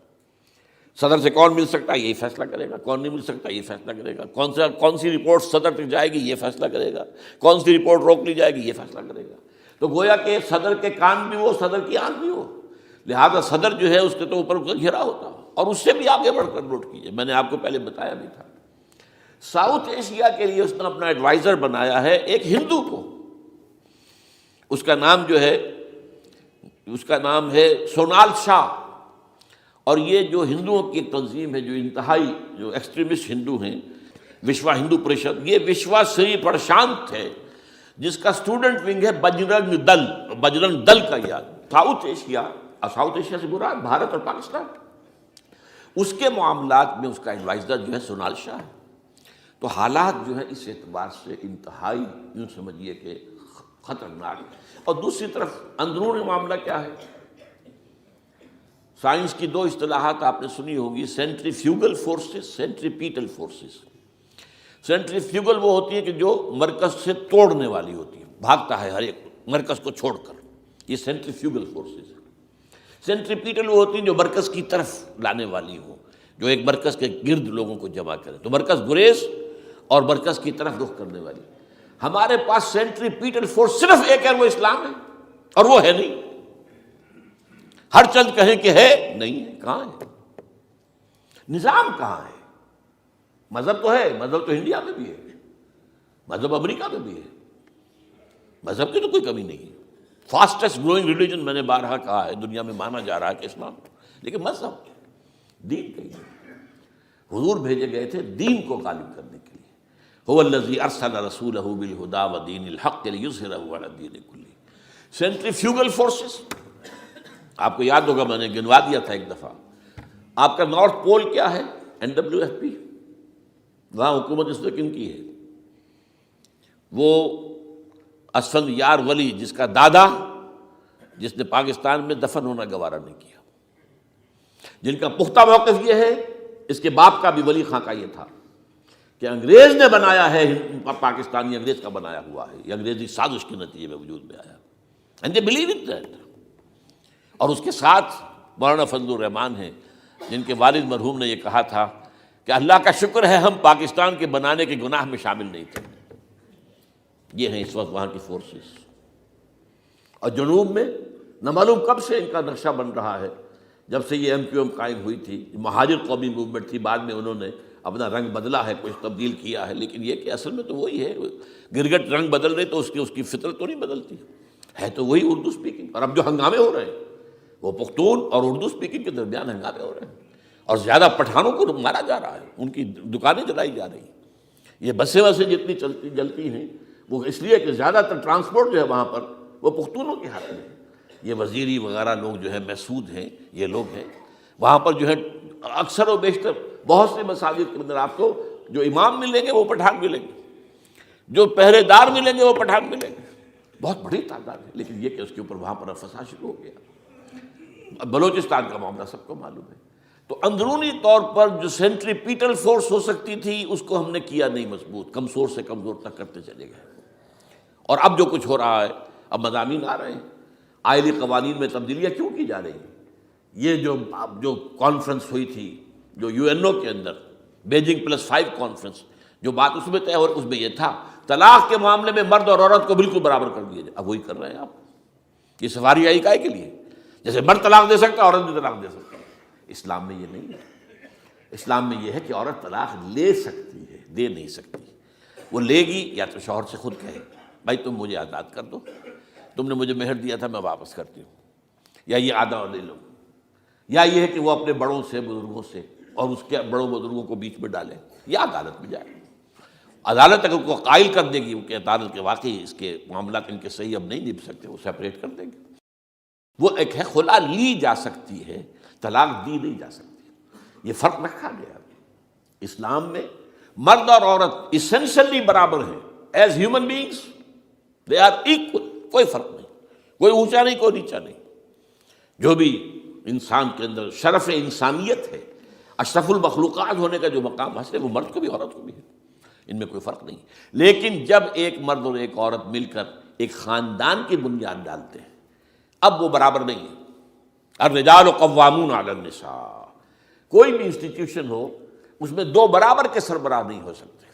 صدر سے کون مل سکتا ہے یہی فیصلہ کرے گا، کون نہیں مل سکتا یہ فیصلہ کرے گا، کون سی رپورٹ صدر تک جائے گی یہ فیصلہ کرے گا، کون سی رپورٹ روک لی جائے گی یہ فیصلہ کرے گا. تو گویا کہ صدر کے کان بھی ہو، صدر کی آنکھ بھی ہو، لہذا صدر جو ہے اس کے تو اوپر اس کا گھیرا ہوتا ہو. اور اس سے بھی آگے بڑھ کر نوٹ کیجیے، میں نے آپ کو پہلے بتایا بھی تھا، ساؤتھ ایشیا کے لیے اس نے اپنا ایڈوائزر بنایا ہے ایک ہندو کو. اس کا نام ہے سونال شاہ. اور یہ جو ہندوؤں کی ایک تنظیم ہے، جو انتہائی جو ایکسٹریمسٹ ہندو ہیں، وشوا ہندو پریشد، یہ وشوا سری پرشانت ہے، جس کا اسٹوڈنٹ ونگ ہے بجرنگ دل کا یاد. ساؤتھ ایشیا سے مراد بھارت اور پاکستان، اس کے معاملات میں اس کا ایڈوائزر جو ہے سونال شاہ ہے. تو حالات جو ہے اس اعتبار سے انتہائی یوں سمجھیے کہ خطرناک. اور دوسری طرف اندرون معاملہ کیا ہے؟ سائنس کی دو اصطلاحات آپ نے سنی ہوگی، centrifugal forces, centripetal forces. Centrifugal وہ ہوتی ہے کہ جو مرکز سے توڑنے والی ہوتی ہے، بھاگتا ہے ہر ایک مرکز کو چھوڑ کر، یہ سینٹریفیوگل فورسز. سینٹریپیٹل وہ ہوتی ہیں جو مرکز کی طرف لانے والی ہوں، جو ایک مرکز کے گرد لوگوں کو جمع کرے. تو مرکز گریز اور مرکز کی طرف رخ کرنے والی. ہمارے پاس سینٹریپیٹل فورس صرف ایک ہے، وہ اسلام ہے، اور وہ ہے نہیں. ہر چند کہیں کہ ہے، نہیں ہے. کہاں ہے نظام؟ کہاں ہے؟ مذہب تو ہے، مذہب تو انڈیا میں بھی ہے، مذہب امریکہ میں بھی ہے، مذہب کی تو کوئی کمی نہیں ہے. فاسٹسٹ گروئنگ ریلیجن میں نے بارہا کہا ہے دنیا میں مانا جا رہا ہے کہ اسلام، لیکن مذہب دین کہیں نہیں. حضور بھیجے گئے تھے دین کو غالب کرنے کے لیے. هو الذی ارسل رسولہ بالہدی ودین الحق لیظہرہ علی الدین کلہ. سینٹریفیوگل فورسز آپ کو یاد ہوگا، میں نے گنوا دیا تھا ایک دفعہ. آپ کا نارتھ پول کیا ہے؟ NWFP. وہاں حکومت اس نے کن کی ہے؟ وہ اسفند یار ولی، جس کا دادا، جس نے پاکستان میں دفن ہونا گوارا نہیں کیا، جن کا پختہ موقف یہ ہے، اس کے باپ کا بھی ولی خاں کا یہ تھا کہ انگریز نے بنایا ہے پاکستانی، انگریز کا بنایا ہوا ہے، یہ انگریزی سازش کے نتیجے میں وجود میں آیا. And they believe in that. اور اس کے ساتھ مولانا فضل الرحمان ہیں، جن کے والد مرحوم نے یہ کہا تھا کہ اللہ کا شکر ہے ہم پاکستان کے بنانے کے گناہ میں شامل نہیں تھے. یہ ہیں اس وقت وہاں کی فورسز. اور جنوب میں نہ معلوم کب سے ان کا نقشہ بن رہا ہے، جب سے یہ MQM قائم ہوئی تھی. مہاجر قومی موومنٹ تھی، بعد میں انہوں نے اپنا رنگ بدلا ہے، کچھ تبدیل کیا ہے، لیکن یہ کہ اصل میں تو وہی ہے. گرگٹ رنگ بدل رہے تو اس کی فطرت تو نہیں بدلتی، ہے تو وہی اردو سپیکنگ. اور اب جو ہنگامے ہو رہے ہیں وہ پختون اور اردو سپیکنگ کے درمیان ہنگامے ہو رہے ہیں، اور زیادہ پٹھانوں کو مارا جا رہا ہے، ان کی دکانیں جلائی جا رہی ہیں. یہ بسیں جتنی جلتی ہیں وہ اس لیے کہ زیادہ تر ٹرانسپورٹ جو ہے وہاں پر وہ پختونوں کے ہاتھ میں ہے. یہ وزیری وغیرہ لوگ جو ہے محسود ہیں، یہ لوگ ہیں وہاں پر جو ہے. اکثر و بیشتر بہت سے مساجد کے اندر آپ کو جو امام ملیں گے وہ پٹھان ملیں گے، جو پہرے دار ملیں گے وہ پٹھان ملیں گے. بہت بڑی تعداد ہے، لیکن یہ کہ اس کے اوپر وہاں پر فساد شروع ہو گیا. بلوچستان کا معاملہ سب کو معلوم ہے. تو اندرونی طور پر جو سینٹریپیٹل فورس ہو سکتی تھی اس کو ہم نے کیا نہیں مضبوط، کمزور سے کمزور تک کرتے چلے گئے. اور اب جو کچھ ہو رہا ہے، اب مضامین آ رہے ہیں، آئلی قوانین میں تبدیلیاں کیوں کی جا رہی ہیں. یہ جو کانفرنس ہوئی تھی جو UNO کے اندر، بیجنگ +5 کانفرنس، جو بات اس میں طے ہو اس میں یہ تھا طلاق کے معاملے میں مرد اور عورت کو بالکل برابر کر دیا جائے. اب وہی کر رہے ہیں آپ. یہ سفاری آئی کائے کے لیے؟ جیسے مرد طلاق دے سکتا ہے عورت بھی طلاق دے سکتا ہے. اسلام میں یہ نہیں ہے. اسلام میں یہ ہے کہ عورت طلاق لے سکتی ہے، دے نہیں سکتی. وہ لے گی یا تو شوہر سے خود کہے بھائی تم مجھے آزاد کر دو، تم نے مجھے مہر دیا تھا میں واپس کرتی ہوں، یا یہ آدھا لے لو. یا یہ ہے کہ وہ اپنے بڑوں سے، بزرگوں سے، اور اس کے بڑوں بزرگوں کو بیچ میں ڈالے، یا عدالت میں جائے. عدالت اگر کو قائل کر دے گی کہ عدالت کے واقعی اس کے معاملات ان کے صحیح اب نہیں نبھ سکتے، وہ سیپریٹ کر دیں گے. وہ ایک ہے خلا لی جا سکتی ہے، طلاق دی نہیں جا سکتی. یہ فرق رکھا گیا. اسلام میں مرد اور عورت اسینشلی برابر ہیں. As human beings they are equal. کوئی فرق نہیں، کوئی اونچا نہیں، کوئی نیچا نہیں. جو بھی انسان کے اندر شرف انسانیت ہے، اشرف المخلوقات ہونے کا جو مقام حاصل ہے، وہ مرد کو بھی عورت کو بھی ہے. ان میں کوئی فرق نہیں. لیکن جب ایک مرد اور ایک عورت مل کر ایک خاندان کی بنیاد ڈالتے ہیں، اب وہ برابر نہیں ہے. الرجال قوامون علی النساء. کوئی بھی انسٹیٹیوشن ہو اس میں دو برابر کے سربراہ نہیں ہو سکتے.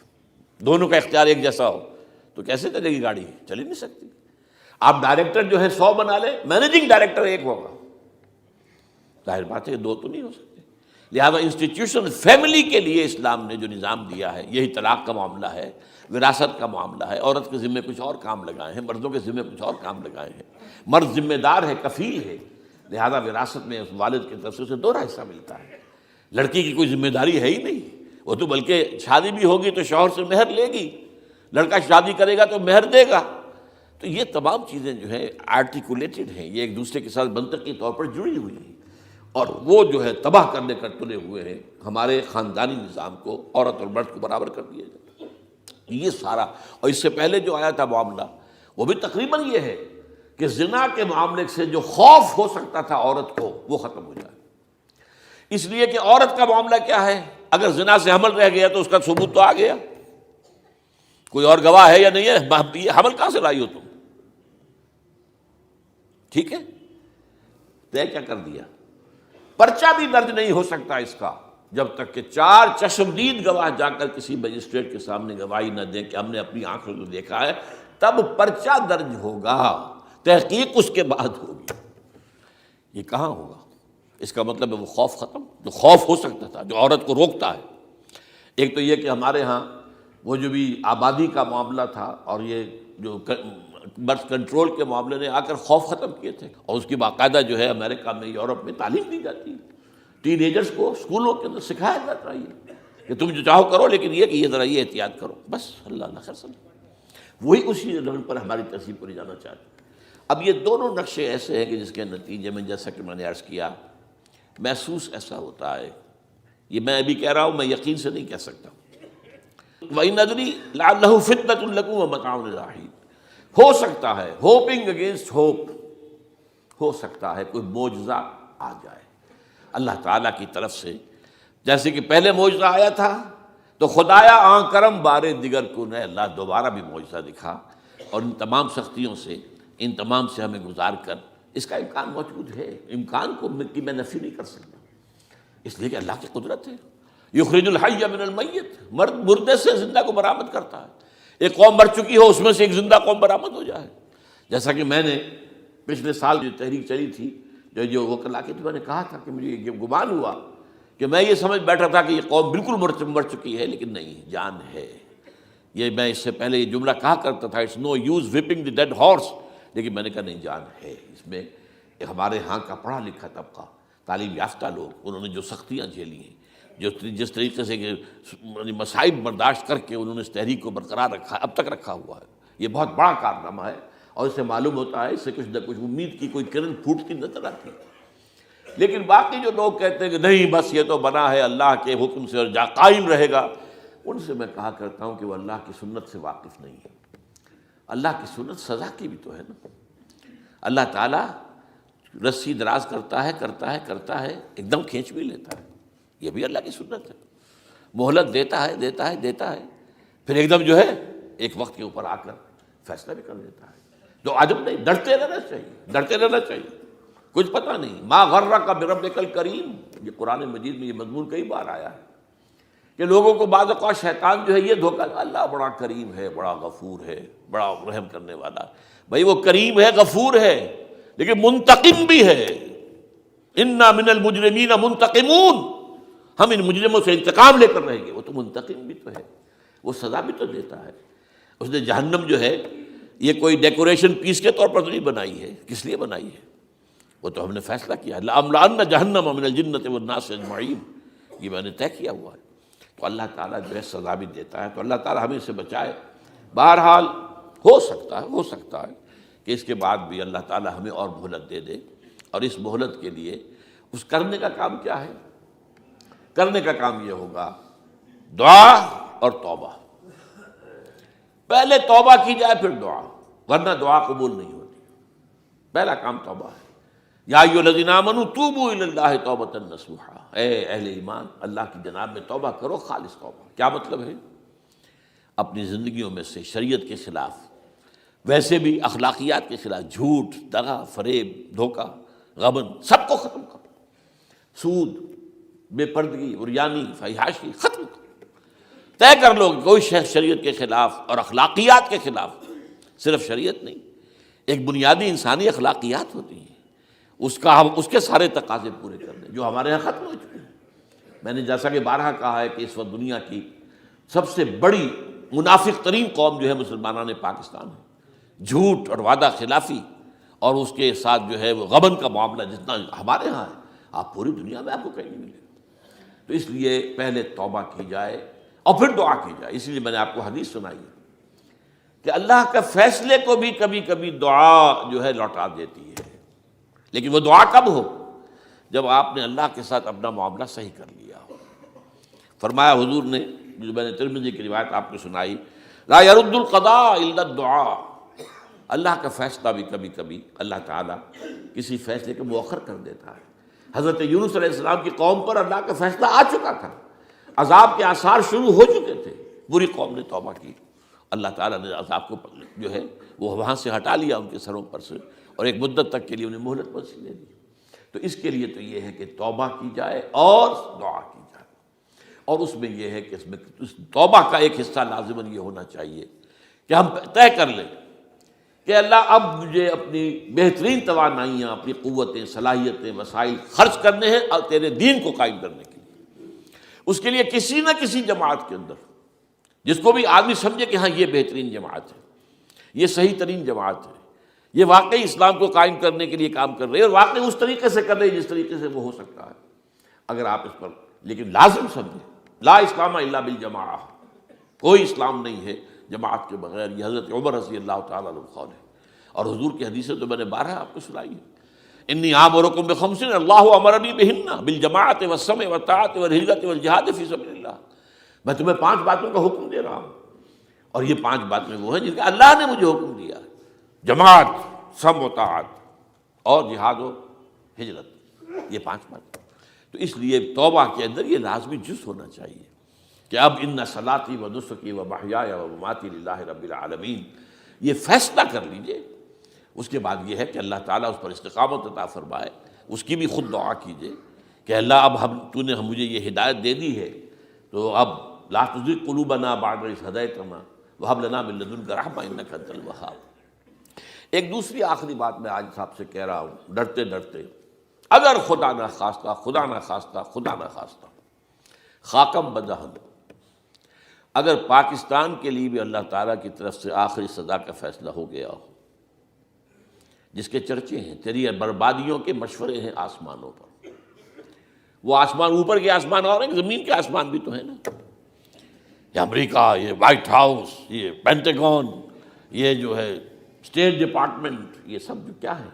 دونوں کا اختیار ایک جیسا ہو تو کیسے چلے گی گاڑی؟ چل ہی نہیں سکتی. آپ ڈائریکٹر جو ہے 100 بنا لیں، مینیجنگ ڈائریکٹر ایک ہوگا. ظاہر بات ہے دو تو نہیں ہو سکتے. لہذا انسٹیٹیوشن فیملی کے لیے اسلام نے جو نظام دیا ہے، یہی طلاق کا معاملہ ہے، وراثت کا معاملہ ہے. عورت کے ذمے کچھ اور کام لگائے ہیں، مردوں کے ذمے کچھ اور کام لگائے ہیں. مرد ذمہ دار ہے، کفیل ہے، لہذا وراثت میں اس والد کی طرف سے اسے 2 حصہ ملتا ہے. لڑکی کی کوئی ذمہ داری ہے ہی نہیں. وہ تو بلکہ شادی بھی ہوگی تو شوہر سے مہر لے گی، لڑکا شادی کرے گا تو مہر دے گا. تو یہ تمام چیزیں جو ہیں آرٹیکولیٹڈ ہیں، یہ ایک دوسرے کے ساتھ منطقی طور پر جڑی ہوئی ہیں، اور وہ جو ہے تباہ کرنے کر تلے ہوئے ہیں ہمارے خاندانی نظام کو. عورت اور مرد کو برابر کر دیا جائے. یہ سارا، اور اس سے پہلے جو آیا تھا معاملہ وہ بھی تقریباً یہ ہے کہ زنا کے معاملے سے جو خوف ہو سکتا تھا عورت کو وہ ختم ہو جائے. اس لیے کہ عورت کا معاملہ کیا ہے، اگر زنا سے حمل رہ گیا تو اس کا ثبوت تو آ گیا، کوئی اور گواہ ہے یا نہیں ہے، یہ حمل کہاں سے لائی ہو تم؟ ٹھیک ہے، طے کیا کر دیا. پرچہ بھی درج نہیں ہو سکتا اس کا جب تک کہ 4 چشمدید گواہ جا کر کسی مجسٹریٹ کے سامنے گواہی نہ دیں کہ ہم نے اپنی آنکھوں سے دیکھا ہے، تب پرچہ درج ہوگا. تحقیق اس کے بعد ہوگی. یہ کہاں ہوگا؟ اس کا مطلب ہے وہ خوف ختم، جو خوف ہو سکتا تھا، جو عورت کو روکتا ہے. ایک تو یہ کہ ہمارے ہاں وہ جو بھی آبادی کا معاملہ تھا اور یہ جو برتھ کنٹرول کے معاملے نے آ کر خوف ختم کیے تھے، اور اس کی باقاعدہ جو ہے امریکہ میں، یورپ میں تعلیم دی جاتی ہے. ٹین ایجرز کو اسکولوں کے اندر سکھایا جاتا ہے کہ تم جو چاہو کرو، لیکن یہ کہ یہ ذرا یہ احتیاط کرو. بس اللہ خیر سمجھ. وہی اسی رنگ پر ہماری تہذیب کو لے جانا چاہتے ہیں. اب یہ دونوں نقشے ایسے ہیں کہ جس کے نتیجے میں، جیسا کہ میں نے عرض کیا، محسوس ایسا ہوتا ہے. یہ میں ابھی کہہ رہا ہوں، میں یقین سے نہیں کہہ سکتا. وَإِنْ أَدْرِي لَعَلَّهُ فِتْنَةٌ لَكُمْ وَمَتَاعٌ إِلَىٰ حِينٍ. ہو سکتا ہے، ہوپنگ اگینسٹ ہوپ، ہو سکتا ہے کوئی معجزہ آ جائے اللہ تعالیٰ کی طرف سے. جیسے کہ پہلے معجزہ آیا تھا تو خدایا آن کرم بارے دیگر کو نے اللہ دوبارہ بھی معجزہ دکھا، اور ان تمام سختیوں سے، ان تمام سے ہمیں گزار کر اس کا امکان موجود ہے. امکان کو میں نفی نہیں کر سکتا، اس لیے کہ اللہ کی قدرت ہے. یخرج الحی من المیت، مردے سے زندہ کو برآمد کرتا ہے. ایک قوم مر چکی ہو، اس میں سے ایک زندہ قوم برآمد ہو جائے. جیسا کہ میں نے پچھلے سال جو تحریک چلی تھی، جو وہ کلا کے میں نے کہا تھا کہ مجھے یہ گمان ہوا کہ میں یہ سمجھ بیٹھا تھا کہ یہ قوم بالکل مر چکی ہے، لیکن نہیں، جان ہے۔ یہ میں اس سے پہلے یہ جملہ کہا کرتا تھا، it's no use whipping the dead horse, لیکن میں نے کہا نہیں، جان ہے اس میں۔ ہمارے ہاں کا پڑھا لکھا طبقہ، تعلیم یافتہ لوگ، انہوں نے جو سختیاں جھیلی ہیں، جس طریقے سے کہ مصائب برداشت کر کے انہوں نے اس تحریک کو برقرار رکھا ہے، اب تک رکھا ہوا ہے، یہ بہت بڑا کارنامہ ہے، اور اس سے معلوم ہوتا ہے، اس سے کچھ نہ کچھ امید کی کوئی کرن پھوٹتی نظر آتی ہے۔ لیکن باقی جو لوگ کہتے ہیں کہ نہیں بس یہ تو بنا ہے اللہ کے حکم سے اور قائم رہے گا، ان سے میں کہا کرتا ہوں کہ وہ اللہ کی سنت سے واقف نہیں ہے۔ اللہ کی سنت سزا کی بھی تو ہے نا۔ اللہ تعالیٰ رسی دراز کرتا ہے، ایک دم کھینچ بھی لیتا ہے، یہ بھی اللہ کی سنت ہے۔ مہلت دیتا ہے، پھر ایک دم جو ہے ایک وقت کے اوپر آ کر فیصلہ بھی کر دیتا ہے۔ تو عجب نہیں، ڈرتے رہنا چاہیے، کچھ پتہ نہیں۔ ما غرک بربک الکریم، یہ قرآن مجید میں یہ مضمون کئی بار آیا ہے کہ لوگوں کو بعض اوقات شیطان جو ہے یہ دھوکہ، اللہ بڑا کریم ہے، بڑا غفور ہے، بڑا رحم کرنے والا۔ بھائی وہ کریم ہے، غفور ہے، لیکن منتقم بھی ہے۔ انا من المجرمین منتقمون، ہم ان مجرموں سے انتقام لے کر رہیں گے۔ وہ تو منتقم بھی تو ہے، وہ سزا بھی تو دیتا ہے۔ اس نے جہنم جو ہے یہ کوئی ڈیکوریشن پیس کے طور پر تو نہیں بنائی ہے، کس لیے بنائی ہے؟ وہ تو ہم نے فیصلہ کیا، لَأَمْلَأَنَّ جَهَنَّمَ مِنَ الْجِنَّةِ وَالنَّاسِ أَجْمَعِينَ، یہ میں نے طے کیا ہوا ہے۔ تو اللہ تعالیٰ جو ہے سزا بھی دیتا ہے، تو اللہ تعالیٰ ہمیں اس سے بچائے۔ بہرحال ہو سکتا ہے کہ اس کے بعد بھی اللہ تعالیٰ ہمیں اور مہلت دے دے، اور اس مہلت کے لیے اس کرنے کا کام کیا ہے؟ کرنے کا کام یہ ہوگا دعا اور توبہ۔ پہلے توبہ کی جائے پھر دعا، ورنہ دعا قبول نہیں ہوتی۔ پہلا کام توبہ ہے۔ یا ایھا الذین آمنوا توبوا الی اللہ توبۃ نصوحا، اے اہل ایمان اللہ کی جناب میں توبہ کرو، خالص توبہ۔ کیا مطلب ہے؟ اپنی زندگیوں میں سے شریعت کے خلاف، ویسے بھی اخلاقیات کے خلاف، جھوٹ، دغا، فریب، دھوکہ، غبن، سب کو ختم کرو۔ سود، بے پردگی، عریانی، فحاشی ختم کرو۔ طے کر لو کہ کوئی شخص شریعت کے خلاف اور اخلاقیات کے خلاف، صرف شریعت نہیں، ایک بنیادی انسانی اخلاقیات ہوتی ہیں، ہم اس کے سارے تقاضے پورے کر دیں جو ہمارے یہاں ختم ہو چکے ہیں۔ میں نے جیسا کہ بارہا کہا ہے کہ اس وقت دنیا کی سب سے بڑی منافق ترین قوم جو ہے مسلمانان پاکستان ہے۔ جھوٹ اور وعدہ خلافی اور اس کے ساتھ جو ہے وہ غبن کا معاملہ جتنا ہمارے ہاں ہے، آپ پوری دنیا میں آپ کو کہیں نہیں ملے گا۔ تو اس لیے پہلے توبہ کی جائے اور پھر دعا کی جائے۔ اس لیے میں نے آپ کو حدیث سنائی ہے کہ اللہ کے فیصلے کو بھی کبھی کبھی دعا جو ہے لوٹا دیتی ہے، لیکن وہ دعا کب ہو؟ جب آپ نے اللہ کے ساتھ اپنا معاملہ صحیح کر لیا ہو۔ فرمایا حضور نے، جو میں نے ترمذی کی روایت آپ کو سنائی، لا يرد القضاء الا الدعاء، اللہ کا فیصلہ بھی کبھی کبھی اللہ تعالیٰ کسی فیصلے کو مؤخر کر دیتا ہے۔ حضرت یونس علیہ السلام کی قوم پر اللہ کا فیصلہ آ چکا تھا، عذاب کے آثار شروع ہو چکے تھے، پوری قوم نے توبہ کی، اللہ تعالیٰ نے عذاب کو جو ہے وہ وہاں سے ہٹا لیا ان کے سروں پر سے، اور ایک مدت تک کے لیے انہیں مہلت بخشی دے دی۔ تو اس کے لیے تو یہ ہے کہ توبہ کی جائے اور دعا کی جائے، اور اس میں یہ ہے کہ اس میں اس توبہ کا ایک حصہ لازماً یہ ہونا چاہیے کہ ہم طے کر لیں کہ اللہ اب مجھے اپنی بہترین توانائیاں، اپنی قوتیں، صلاحیتیں، وسائل خرچ کرنے ہیں اور تیرے دین کو قائم کرنے کے لیے۔ اس کے لیے کسی نہ کسی جماعت کے اندر، جس کو بھی آدمی سمجھے کہ ہاں یہ بہترین جماعت ہے، یہ صحیح ترین جماعت ہے، یہ واقعی اسلام کو قائم کرنے کے لیے کام کر رہے ہیں، اور واقعی اس طریقے سے کر رہے ہیں جس طریقے سے وہ ہو سکتا ہے، اگر آپ اس پر لیکن لازم سمجھیں لا اسلام الا بالجماعہ، کوئی اسلام نہیں ہے جماعت کے بغیر۔ یہ حضرت عمر رضی اللہ تعالیٰ عنہ قول ہے، اور حضور کی حدیثیں تو میں نے بارہا آپ کو سنائی ہے۔ انی آمرکم بخمس اللہ امرنی بہن بالجماعت والسمع والطاعۃ والہجرۃ والجہاد فی سبیل اللہ، میں تمہیں 5 باتوں کا حکم دے رہا ہوں، اور یہ 5 باتیں وہ ہیں جن کا اللہ نے مجھے حکم دیا ہے، جماعت، سمع و طاعت اور جہاد و ہجرت، یہ 5 باتیں۔ تو اس لیے توبہ کے اندر یہ لازمی جز ہونا چاہیے کہ اب ان صلاتی و نسکی و محیای و مماتی للہ رب العالمین، یہ فیصلہ کر لیجئے۔ اس کے بعد یہ ہے کہ اللہ تعالیٰ اس پر استقامت عطا فرمائے، اس کی بھی خود دعا کیجئے کہ اللہ اب تو نے مجھے یہ ہدایت دے دی ہے، تو اب لا تزغ قلوبنا بعد اذ ہدیتنا وہب لنا من لدنک رحمۃ انک انت الوہاب۔ ایک دوسری آخری بات میں آج صاحب سے کہہ رہا ہوں، ڈرتے ڈرتے اگر خدا نہ خواستہ خدا نہ خواستہ خدا نہ خواستہ خاکم بدہن، اگر پاکستان کے لیے بھی اللہ تعالیٰ کی طرف سے آخری سزا کا فیصلہ ہو گیا ہو، جس کے چرچے ہیں، تیری بربادیوں کے مشورے ہیں آسمانوں پر، وہ آسمان اوپر کے آسمان اور ہیں، زمین کے آسمان بھی تو ہیں نا، یہ امریکہ، یہ وائٹ ہاؤس، یہ پینٹاگون، یہ جو ہے اسٹیٹ ڈپارٹمنٹ، یہ سب جو کیا ہے،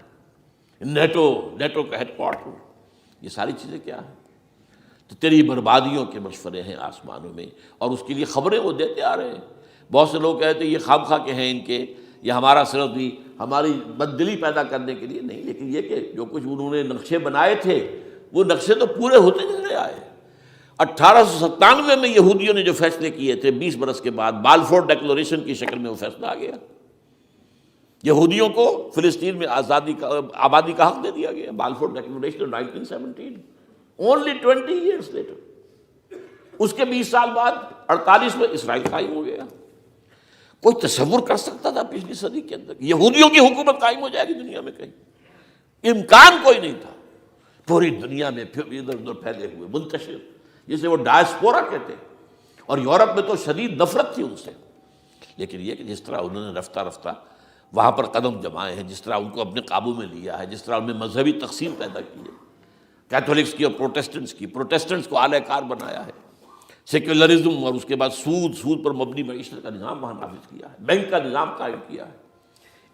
نیٹو کا ہیڈ کوارٹر، یہ ساری چیزیں کیا ہیں؟ تو تیری بربادیوں کے مشورے ہیں آسمانوں میں، اور اس کے لیے خبریں وہ دیتے آ رہے ہیں۔ بہت سے لوگ کہتے ہیں یہ خام خواہ کے ہیں ان کے، یہ ہمارا صرف بھی ہماری بددلی پیدا کرنے کے لیے نہیں، لیکن یہ کہ جو کچھ انہوں نے نقشے بنائے تھے وہ نقشے تو پورے ہوتے چلے آئے۔ 1897 میں یہودیوں نے جو فیصلے کیے تھے، 20 برس کے بعد بالفور ڈیکلریشن کی شکل میں وہ فیصلہ آ گیا، یہودیوں کو فلسطین میں آبادی کا حق دے دیا گیا، Balfour declaration 1917، only 20 years later. اس کے 20 سال بعد 48 میں اسرائیل قائم ہو گیا۔ کوئی تصور کر سکتا تھا پچھلی صدی کے اندر یہودیوں کی حکومت قائم ہو جائے گی دنیا میں؟ کہیں امکان کوئی نہیں تھا۔ پوری دنیا میں پھر ادھر ادھر پھیلے ہوئے، منتشر، جسے وہ ڈائسپورا کہتے ہیں، اور یورپ میں تو شدید نفرت تھی ان سے۔ لیکن یہ کہ جس طرح انہوں نے رفتہ رفتہ وہاں پر قدم جمائے ہیں، جس طرح ان کو اپنے قابو میں لیا ہے، جس طرح ان میں مذہبی تقسیم پیدا کی ہے، کیتھولکس کی اور پروٹیسٹنٹس کی، پروٹیسٹنٹس کو اعلی کار بنایا ہے، سیکولرزم اور اس کے بعد سود پر مبنی معیشت کا نظام وہاں نافذ کیا ہے، بینک کا نظام قائم کیا ہے۔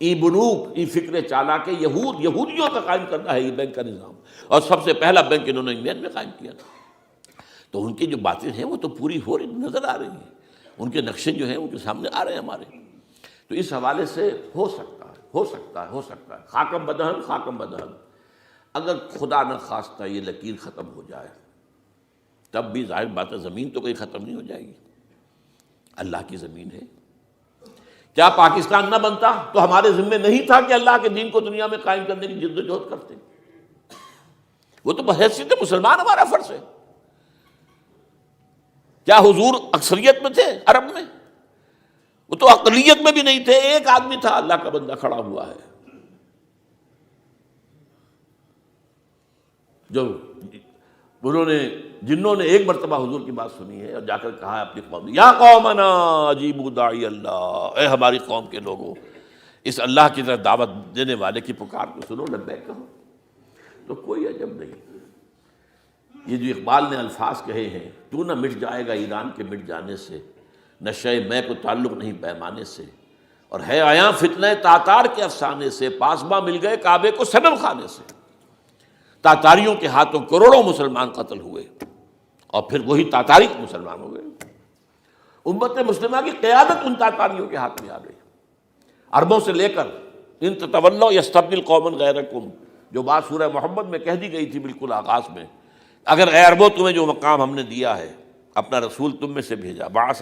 ای بنوک، ای فکر چالاک یہودیوں کا قائم کرنا ہے یہ بینک کا نظام، اور سب سے پہلا بینک انہوں نے انگلینڈ میں قائم کیا تھا۔ تو ان کی جو باتیں ہیں وہ تو پوری ہو رہی نظر آ رہی ہیں، ان کے نقشے جو ہیں ان کے سامنے آ رہے ہیں ہمارے۔ تو اس حوالے سے ہو سکتا ہے خاکم بدہن، اگر خدا نہ خواستہ یہ لکیر ختم ہو جائے، تب بھی ظاہر بات ہے زمین تو کہیں ختم نہیں ہو جائے گی، اللہ کی زمین ہے۔ کیا پاکستان نہ بنتا تو ہمارے ذمے نہیں تھا کہ اللہ کے دین کو دنیا میں قائم کرنے کی جد و جہد کرتے؟ وہ تو بحیثیت مسلمان ہمارا فرض ہے۔ کیا حضور اکثریت میں تھے عرب میں؟ وہ تو اقلیت میں بھی نہیں تھے، ایک آدمی تھا اللہ کا بندہ کھڑا ہوا ہے، جو جنوں نے ایک مرتبہ حضور کی بات سنی ہے اور جا کر کہا ہے اپنی قوم، یا قومنا اجیبوا داعی اللہ، اے ہماری قوم کے لوگوں، اس اللہ کی طرف دعوت دینے والے کی پکار کو سنو، لبیک کہو۔ تو کوئی عجب نہیں، یہ جو اقبال نے الفاظ کہے ہیں، تو نہ مٹ جائے گا ایران کے مٹ جانے سے، نشے میں کو تعلق نہیں پیمانے سے، اور ہے آیا فتنہ تاتار کے افسانے سے، پاسباں مل گئے کعبے کو صنم خانے سے۔ تاتاریوں کے ہاتھوں کروڑوں مسلمان قتل ہوئے، اور پھر وہی تاتاری مسلمان ہو گئے۔ امت مسلمہ کی قیادت ان تاتاریوں کے ہاتھ میں آ گئی، عربوں سے لے کر ان تتولوا یستبدل قوما غیرکم، جو بات سورہ محمد میں کہہ دی گئی تھی بالکل آغاز میں، اگر اے عربوں تمہیں جو مقام ہم نے دیا ہے، اپنا رسول تم میں سے بھیجا، بعث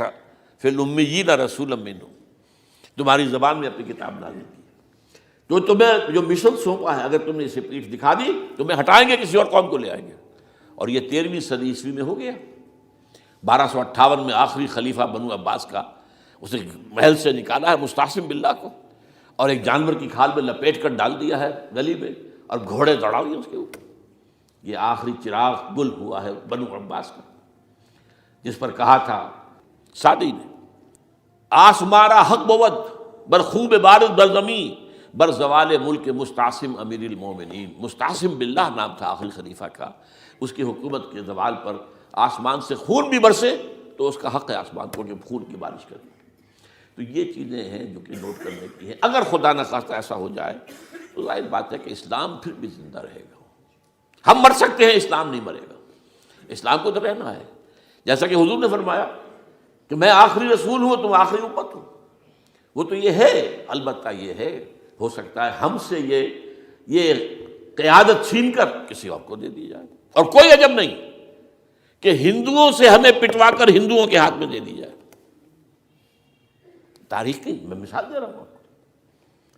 فی الامیین رسولا منہم، تمہاری زبان میں اپنی کتاب نازل کی، تو تمہیں جو مشن سونپا ہے، اگر تم نے اسے پیٹھ دکھا دی تمہیں ہٹائیں گے، کسی اور قوم کو لے آئیں گے۔ اور یہ 13ویں صدی عیسوی میں ہو گیا۔ 1258 میں آخری خلیفہ بنو عباس کا اسے محل سے نکالا ہے مستعصم باللہ کو، اور ایک جانور کی کھال میں لپیٹ کر ڈال دیا ہے گلی میں، اور گھوڑے دوڑا دیے اس کے اوپر۔ یہ آخری چراغ گل ہوا ہے بنو عباس کا، جس پر کہا تھا سعدی نے، آسمارا حق بود بر خوب بارد بر زمین بر زوال ملک مستعصم امیر المومنین۔ مستعصم باللہ نام تھا آخری خلیفہ کا، اس کی حکومت کے زوال پر آسمان سے خون بھی برسے تو اس کا حق ہے آسمان کو کہ خون کی بارش کرے۔ تو یہ چیزیں ہیں جو کہ نوٹ کرنے کی ہیں۔ اگر خدا نہ خواستہ ایسا ہو جائے تو ظاہر بات ہے کہ اسلام پھر بھی زندہ رہے گا۔ ہم مر سکتے ہیں، اسلام نہیں مرے گا، اسلام کو تو رہنا ہے۔ جیسا کہ حضور نے فرمایا کہ میں آخری رسول ہوں، تم آخری امت ہو، وہ تو یہ ہے۔ البتہ یہ ہے، ہو سکتا ہے ہم سے یہ قیادت چھین کر کسی اور کو دے دی جائے، اور کوئی عجب نہیں کہ ہندوؤں سے ہمیں پٹوا کر ہندوؤں کے ہاتھ میں دے دی جائے۔ تاریخ کی میں مثال دے رہا ہوں،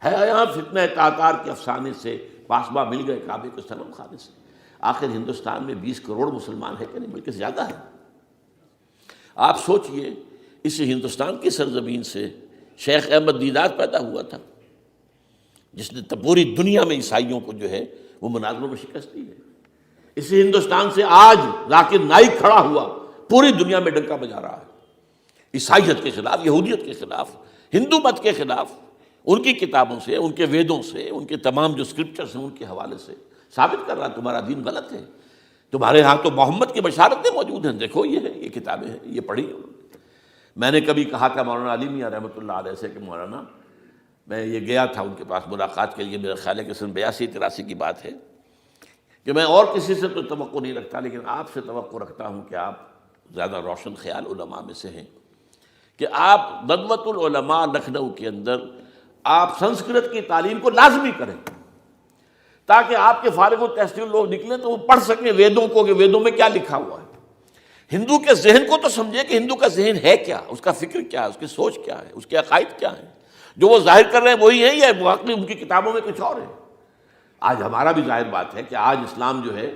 ہے یہاں فتنہ تاتار کے افسانے سے، پاسباں مل گئے کعبے کے صنم خانے سے۔ آخر ہندوستان میں 20 کروڑ مسلمان ہے کہ نہیں، بلکہ زیادہ ہے۔ آپ سوچئے اس ہندوستان کی سرزمین سے شیخ احمد دیدات پیدا ہوا تھا، جس نے پوری دنیا میں عیسائیوں کو جو ہے وہ مناظروں میں شکست دی ہے۔ اسی ہندوستان سے آج ذاکر نائک کھڑا ہوا، پوری دنیا میں ڈنکا بجا رہا ہے، عیسائیت کے خلاف، یہودیت کے خلاف، ہندو مت کے خلاف، ان کی کتابوں سے، ان کے ویدوں سے، ان کے تمام جو اسکرپچرس ہیں ان کے حوالے سے ثابت کر رہا ہے تمہارا دین غلط ہے، تمہارے ہاں تو محمد کی بشارتیں موجود ہیں، دیکھو یہ ہے، یہ کتابیں ہیں، یہ پڑھی انہوں نے۔ میں نے کبھی کہا تھا مولانا علی میاں رحمۃ اللہ علیہ سے کہ مولانا، میں یہ گیا تھا ان کے پاس ملاقات کے لیے، میرا خیال ہے کہ سن 82-83 کی بات ہے، کہ میں اور کسی سے تو توقع نہیں رکھتا لیکن آپ سے توقع رکھتا ہوں کہ آپ زیادہ روشن خیال علماء میں سے ہیں، کہ آپ ندوۃ العلماء لکھنؤ کے اندر آپ سنسکرت کی تعلیم کو لازمی کریں، تاکہ آپ کے فارغ التحصیل لوگ نکلیں تو وہ پڑھ سکیں ویدوں کو کہ ویدوں میں کیا لکھا ہوا ہے، ہندو کے ذہن کو تو سمجھے کہ ہندو کا ذہن ہے کیا، اس کا فکر کیا ہے، اس کی سوچ کیا ہے، اس کے عقائد کیا ہیں، جو وہ ظاہر کر رہے ہیں وہی ہیں یا واقعی ان کی کتابوں میں کچھ اور ہے۔ آج ہمارا بھی ظاہر بات ہے کہ آج اسلام جو ہے،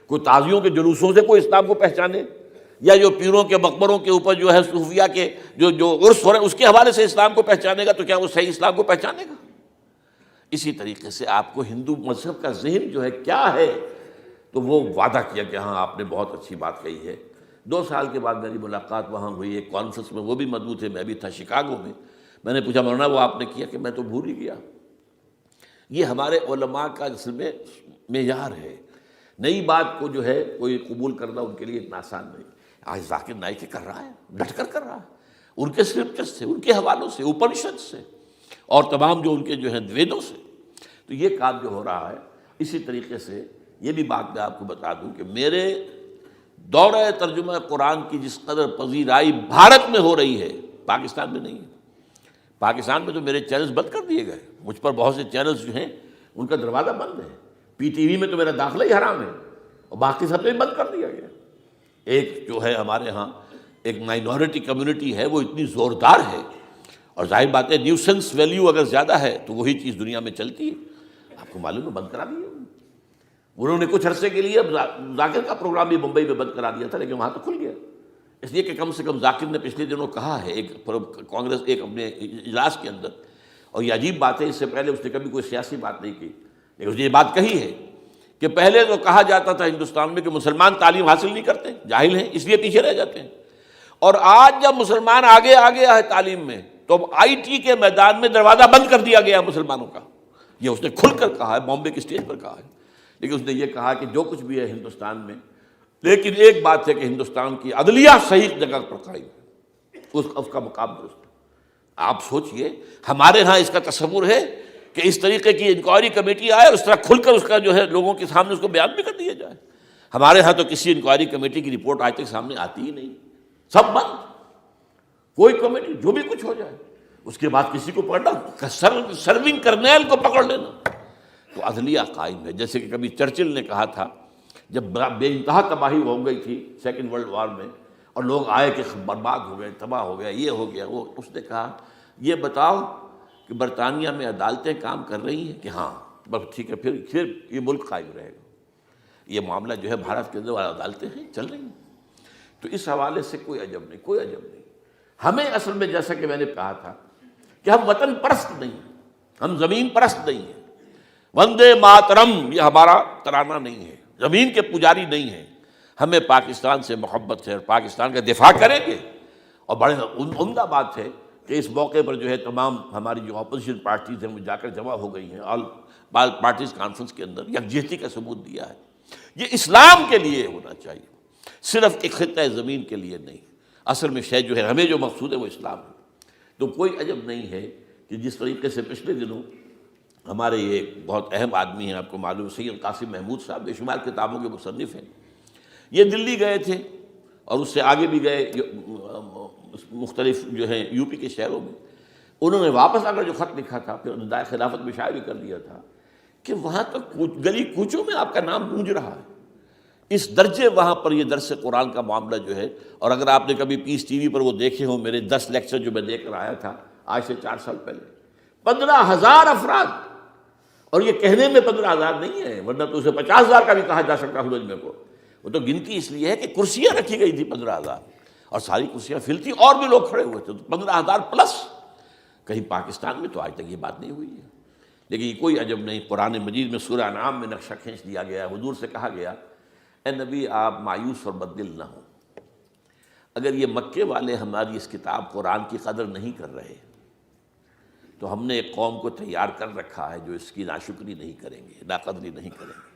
کوئی تازیوں کے جلوسوں سے کوئی اسلام کو پہچانے، یا جو پیروں کے مقبروں کے اوپر جو ہے صوفیہ کے جو عرس ہو رہے ہیں اس کے حوالے سے اسلام کو پہچانے گا، تو کیا وہ صحیح اسلام کو پہچانے گا؟ اسی طریقے سے آپ کو ہندو مذہب کا ذہن جو ہے کیا ہے، تو وہ وعدہ کیا کہ ہاں آپ نے بہت اچھی بات کہی ہے۔ 2 سال کے بعد میری ملاقات وہاں ہوئی ایک کانفرنس میں، وہ بھی مضبوط تھے، میں بھی تھا شکاگو میں نے پوچھا مولانا وہ آپ نے کیا؟ کہ میں تو بھول ہی گیا۔ یہ ہمارے علماء کا اصل میں معیار ہے، نئی بات کو جو ہے کوئی قبول کرنا ان کے لیے اتنا آسان نہیں۔ آج ذاکر نائک کر رہا ہے، ڈٹ کر کر رہا ہے، ان کے اسکرپچر سے، ان کے حوالوں سے، اپنشد سے، اور تمام جو ان کے جو ہیں ویدوں سے، تو یہ کام جو ہو رہا ہے۔ اسی طریقے سے یہ بھی بات میں آپ کو بتا دوں کہ میرے دورہ ترجمہ قرآن کی جس قدر پذیرائی بھارت میں ہو رہی ہے، پاکستان میں نہیں ہے۔ پاکستان میں تو میرے چینلز بند کر دیے گئے، مجھ پر بہت سے چینلز جو ہیں ان کا دروازہ بند ہے، پی ٹی وی میں تو میرا داخلہ ہی حرام ہے، اور باقی سب نے بند کر دیا گیا۔ ایک جو ہے ہمارے ہاں ایک مائنورٹی کمیونٹی ہے، وہ اتنی زوردار ہے، اور ظاہر بات ہے نیوسنس ویلیو اگر زیادہ ہے تو وہی چیز دنیا میں چلتی ہے۔ آپ کو معلوم ہے بند کرا دیا انہوں نے کچھ عرصے کے لیے، ذاکر کا پروگرام بھی ممبئی میں بند کرا دیا تھا، لیکن وہاں تو کھل گیا، اس لیے کہ کم سے کم ذاکر نے پچھلے دنوں کہا ہے ایک کانگریس ایک اپنے اجلاس کے اندر، اور یہ عجیب بات ہے، اس سے پہلے اس نے کبھی کوئی سیاسی بات نہیں کی، لیکن اس نے یہ بات کہی ہے کہ پہلے تو کہا جاتا تھا ہندوستان میں کہ مسلمان تعلیم حاصل نہیں کرتے، جاہل ہیں، اس لیے پیچھے رہ جاتے ہیں، اور آج جب مسلمان آگے آ گیا ہے تعلیم میں تو اب آئی ٹی کے میدان میں دروازہ بند کر دیا گیا مسلمانوں کا۔ یہ اس نے کھل کر کہا ہے، بامبے کے اسٹیج پر کہا ہے، لیکن اس نے یہ کہا کہ جو کچھ بھی ہے ہندوستان میں، لیکن ایک بات ہے کہ ہندوستان کی عدلیہ صحیح جگہ پر قائم ہے، اس کا مقام درست ہے۔ آپ سوچئے ہمارے ہاں اس کا تصور ہے کہ اس طریقے کی انکوائری کمیٹی آئے اور اس طرح کھل کر اس کا جو ہے لوگوں کے سامنے اس کو بیان بھی کر دیا جائے۔ ہمارے ہاں تو کسی انکوائری کمیٹی کی رپورٹ آج تک سامنے آتی ہی نہیں، سب بند، کوئی کمیٹی جو بھی کچھ ہو جائے، اس کے بعد کسی کو پکڑنا، سرونگ کرنیل کو پکڑ لینا، تو عدلیہ قائم ہے۔ جیسے کہ کبھی چرچل نے کہا تھا جب بے انتہا تباہی ہو گئی تھی سیکنڈ ورلڈ وار میں، اور لوگ آئے کہ برباد ہو گئے، تباہ ہو گیا، یہ ہو گیا وہ، اس نے کہا یہ بتاؤ کہ برطانیہ میں عدالتیں کام کر رہی ہیں؟ کہ ہاں، بس ٹھیک ہے، پھر یہ ملک قائم رہے گا۔ یہ معاملہ جو ہے بھارت کے اندر عدالتیں ہیں، چل رہی ہیں، تو اس حوالے سے کوئی عجب نہیں، کوئی عجب نہیں۔ ہمیں اصل میں جیسا کہ میں نے کہا تھا کہ ہم وطن پرست نہیں ہیں، ہم زمین پرست نہیں ہیں، وندے ماترم یہ ہمارا ترانہ نہیں ہے، زمین کے پجاری نہیں ہیں، ہمیں پاکستان سے محبت ہے اور پاکستان کا دفاع کریں گے۔ اور بڑے عمدہ بات ہے کہ اس موقع پر جو ہے تمام ہماری جو اپوزیشن پارٹیز ہیں وہ جا کر جمع ہو گئی ہیں، آل پارٹیز کانفرنس کے اندر یکجہتی کا ثبوت دیا ہے۔ یہ اسلام کے لیے ہونا چاہیے، صرف ایک خطہ زمین کے لیے نہیں۔ اصل میں شے جو ہے ہمیں جو مقصود ہے وہ اسلام ہے۔ تو کوئی عجب نہیں ہے کہ جس طریقے سے پچھلے دنوں ہمارے یہ بہت اہم آدمی ہیں، آپ کو معلوم سید قاسم محمود صاحب بے شمار کتابوں کے مصنف ہیں، یہ دلی گئے تھے اور اس سے آگے بھی گئے مختلف جو ہیں یو پی کے شہروں میں، انہوں نے واپس اگر جو خط لکھا تھا پھر ندائے خلافت میں شائع بھی کر دیا تھا کہ وہاں تک گلی کوچوں میں آپ کا نام گونج رہا ہے، اس درجے وہاں پر یہ درس قرآن کا معاملہ جو ہے۔ اور اگر آپ نے کبھی پیس ٹی وی پر وہ دیکھے ہوں میرے 10 لیکچر جو میں دے کر آیا تھا آج سے 4 سال پہلے، 15,000 افراد، اور یہ کہنے میں 15,000 نہیں ہے، ورنہ تو اسے 50,000 کا بھی کہا جا سکتا ہے میں کو، وہ تو گنتی اس لیے ہے کہ کرسیاں رکھی گئی تھی 15,000، اور ساری کرسیاں فل تھی اور بھی لوگ کھڑے ہوئے تھے، تو 15,000 پلس۔ کہیں پاکستان میں تو آج تک یہ بات نہیں ہوئی ہے، لیکن یہ کوئی عجب نہیں۔ قرآن مجید میں سورہ انعام میں نقشہ کھینچ دیا گیا، حضور سے کہا گیا اے نبی آپ مایوس اور بددل نہ ہوں، اگر یہ مکے والے ہماری اس کتاب قرآن کی قدر نہیں کر رہے تو ہم نے ایک قوم کو تیار کر رکھا ہے جو اس کی ناشکری نہیں کریں گے، ناقدری نہیں کریں گے۔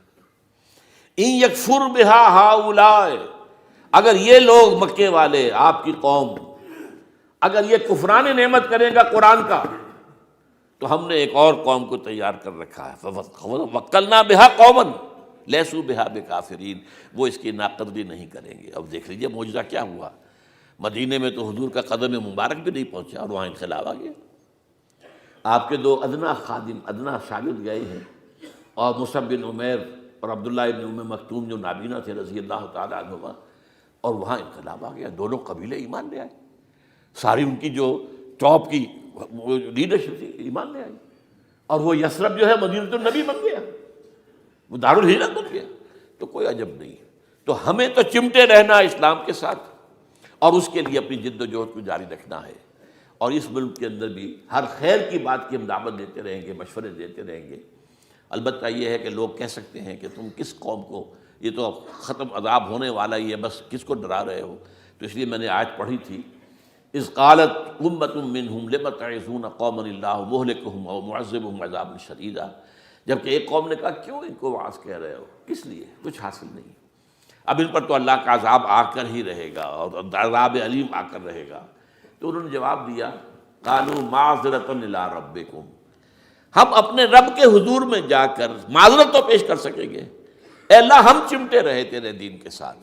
ان یکفر بہا ہؤلاء، اگر یہ لوگ مکے والے آپ کی قوم اگر یہ کفران نعمت کرے گا قرآن کا تو ہم نے ایک اور قوم کو تیار کر رکھا ہے، وَوَكَّلْنَا بِهَا قَوْمًا لَيْسُوا بِهَا بِكَافِرِينَ، وہ اس کی ناقدری نہیں کریں گے۔ اب دیکھ لیجئے معجزہ کیا ہوا، مدینے میں تو حضور کا قدم مبارک بھی نہیں پہنچا اور وہاں انقلاب آ گیا۔ آپ کے دو ادنا خادم، ادنا شاگرد گئے ہیں، اور مصعب بن عمیر اور عبداللہ بن ام مکتوم جو نابینا تھے رضی اللہ تعالیٰ عنہما، اور وہاں انقلاب آ گیا، دونوں قبیلے ایمان لے آئے، ساری ان کی جو ٹاپ کی لیڈرشپ تھی ایمان لے آئی، اور وہ یثرب جو ہے مدینۃ النبی بن گیا، وہ دارالہجرت بن گیا۔ تو کوئی عجب نہیں، تو ہمیں تو چمٹے رہنا اسلام کے ساتھ اور اس کے لیے اپنی جد و جہد کو جاری رکھنا ہے، اور اس ملک کے اندر بھی ہر خیر کی بات کی ہم دعوت دیتے رہیں گے، مشورے دیتے رہیں گے۔ البتہ یہ ہے کہ لوگ کہہ سکتے ہیں کہ تم کس قوم کو، یہ تو ختم عذاب ہونے والا ہی ہے، بس کس کو ڈرا رہے ہو؟ تو اس لیے میں نے آیت پڑھی تھی، اذ قالت امۃ منہم لم تعظون قوما اللہ مہلکہم او معذبہم عذابا شدیدا، جبکہ ایک قوم نے کہا کیوں ان کو وعظ کہہ رہے ہو، کس لیے، کچھ حاصل نہیں، اب ان پر تو اللہ کا عذاب آ کر ہی رہے گا اور عذاب علیم آ کر رہے گا۔ تو انہوں نے جواب دیا، قالوا معذرۃ الی ربکم، ہم اپنے رب کے حضور میں جا کر معذرت تو پیش کر سکیں گے، اے اللہ ہم چمٹے رہے تیرے دین کے ساتھ،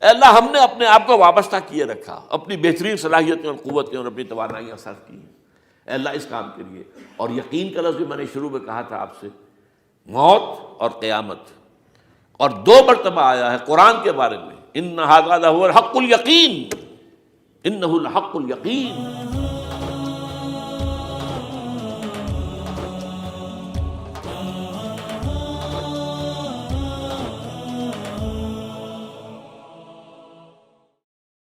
اے اللہ ہم نے اپنے آپ کو وابستہ کیے رکھا، اپنی بہترین صلاحیتیں اور قوتیں اور اپنی توانائیاں صرف کی ہیں، اے اللہ اس کام کے لیے۔ اور یقین کا لفظ بھی میں نے شروع میں کہا تھا آپ سے، موت اور قیامت، اور دو مرتبہ آیا ہے قرآن کے بارے میں، ان ھذا لھو الحق الیقین، انہ الحق الیقین،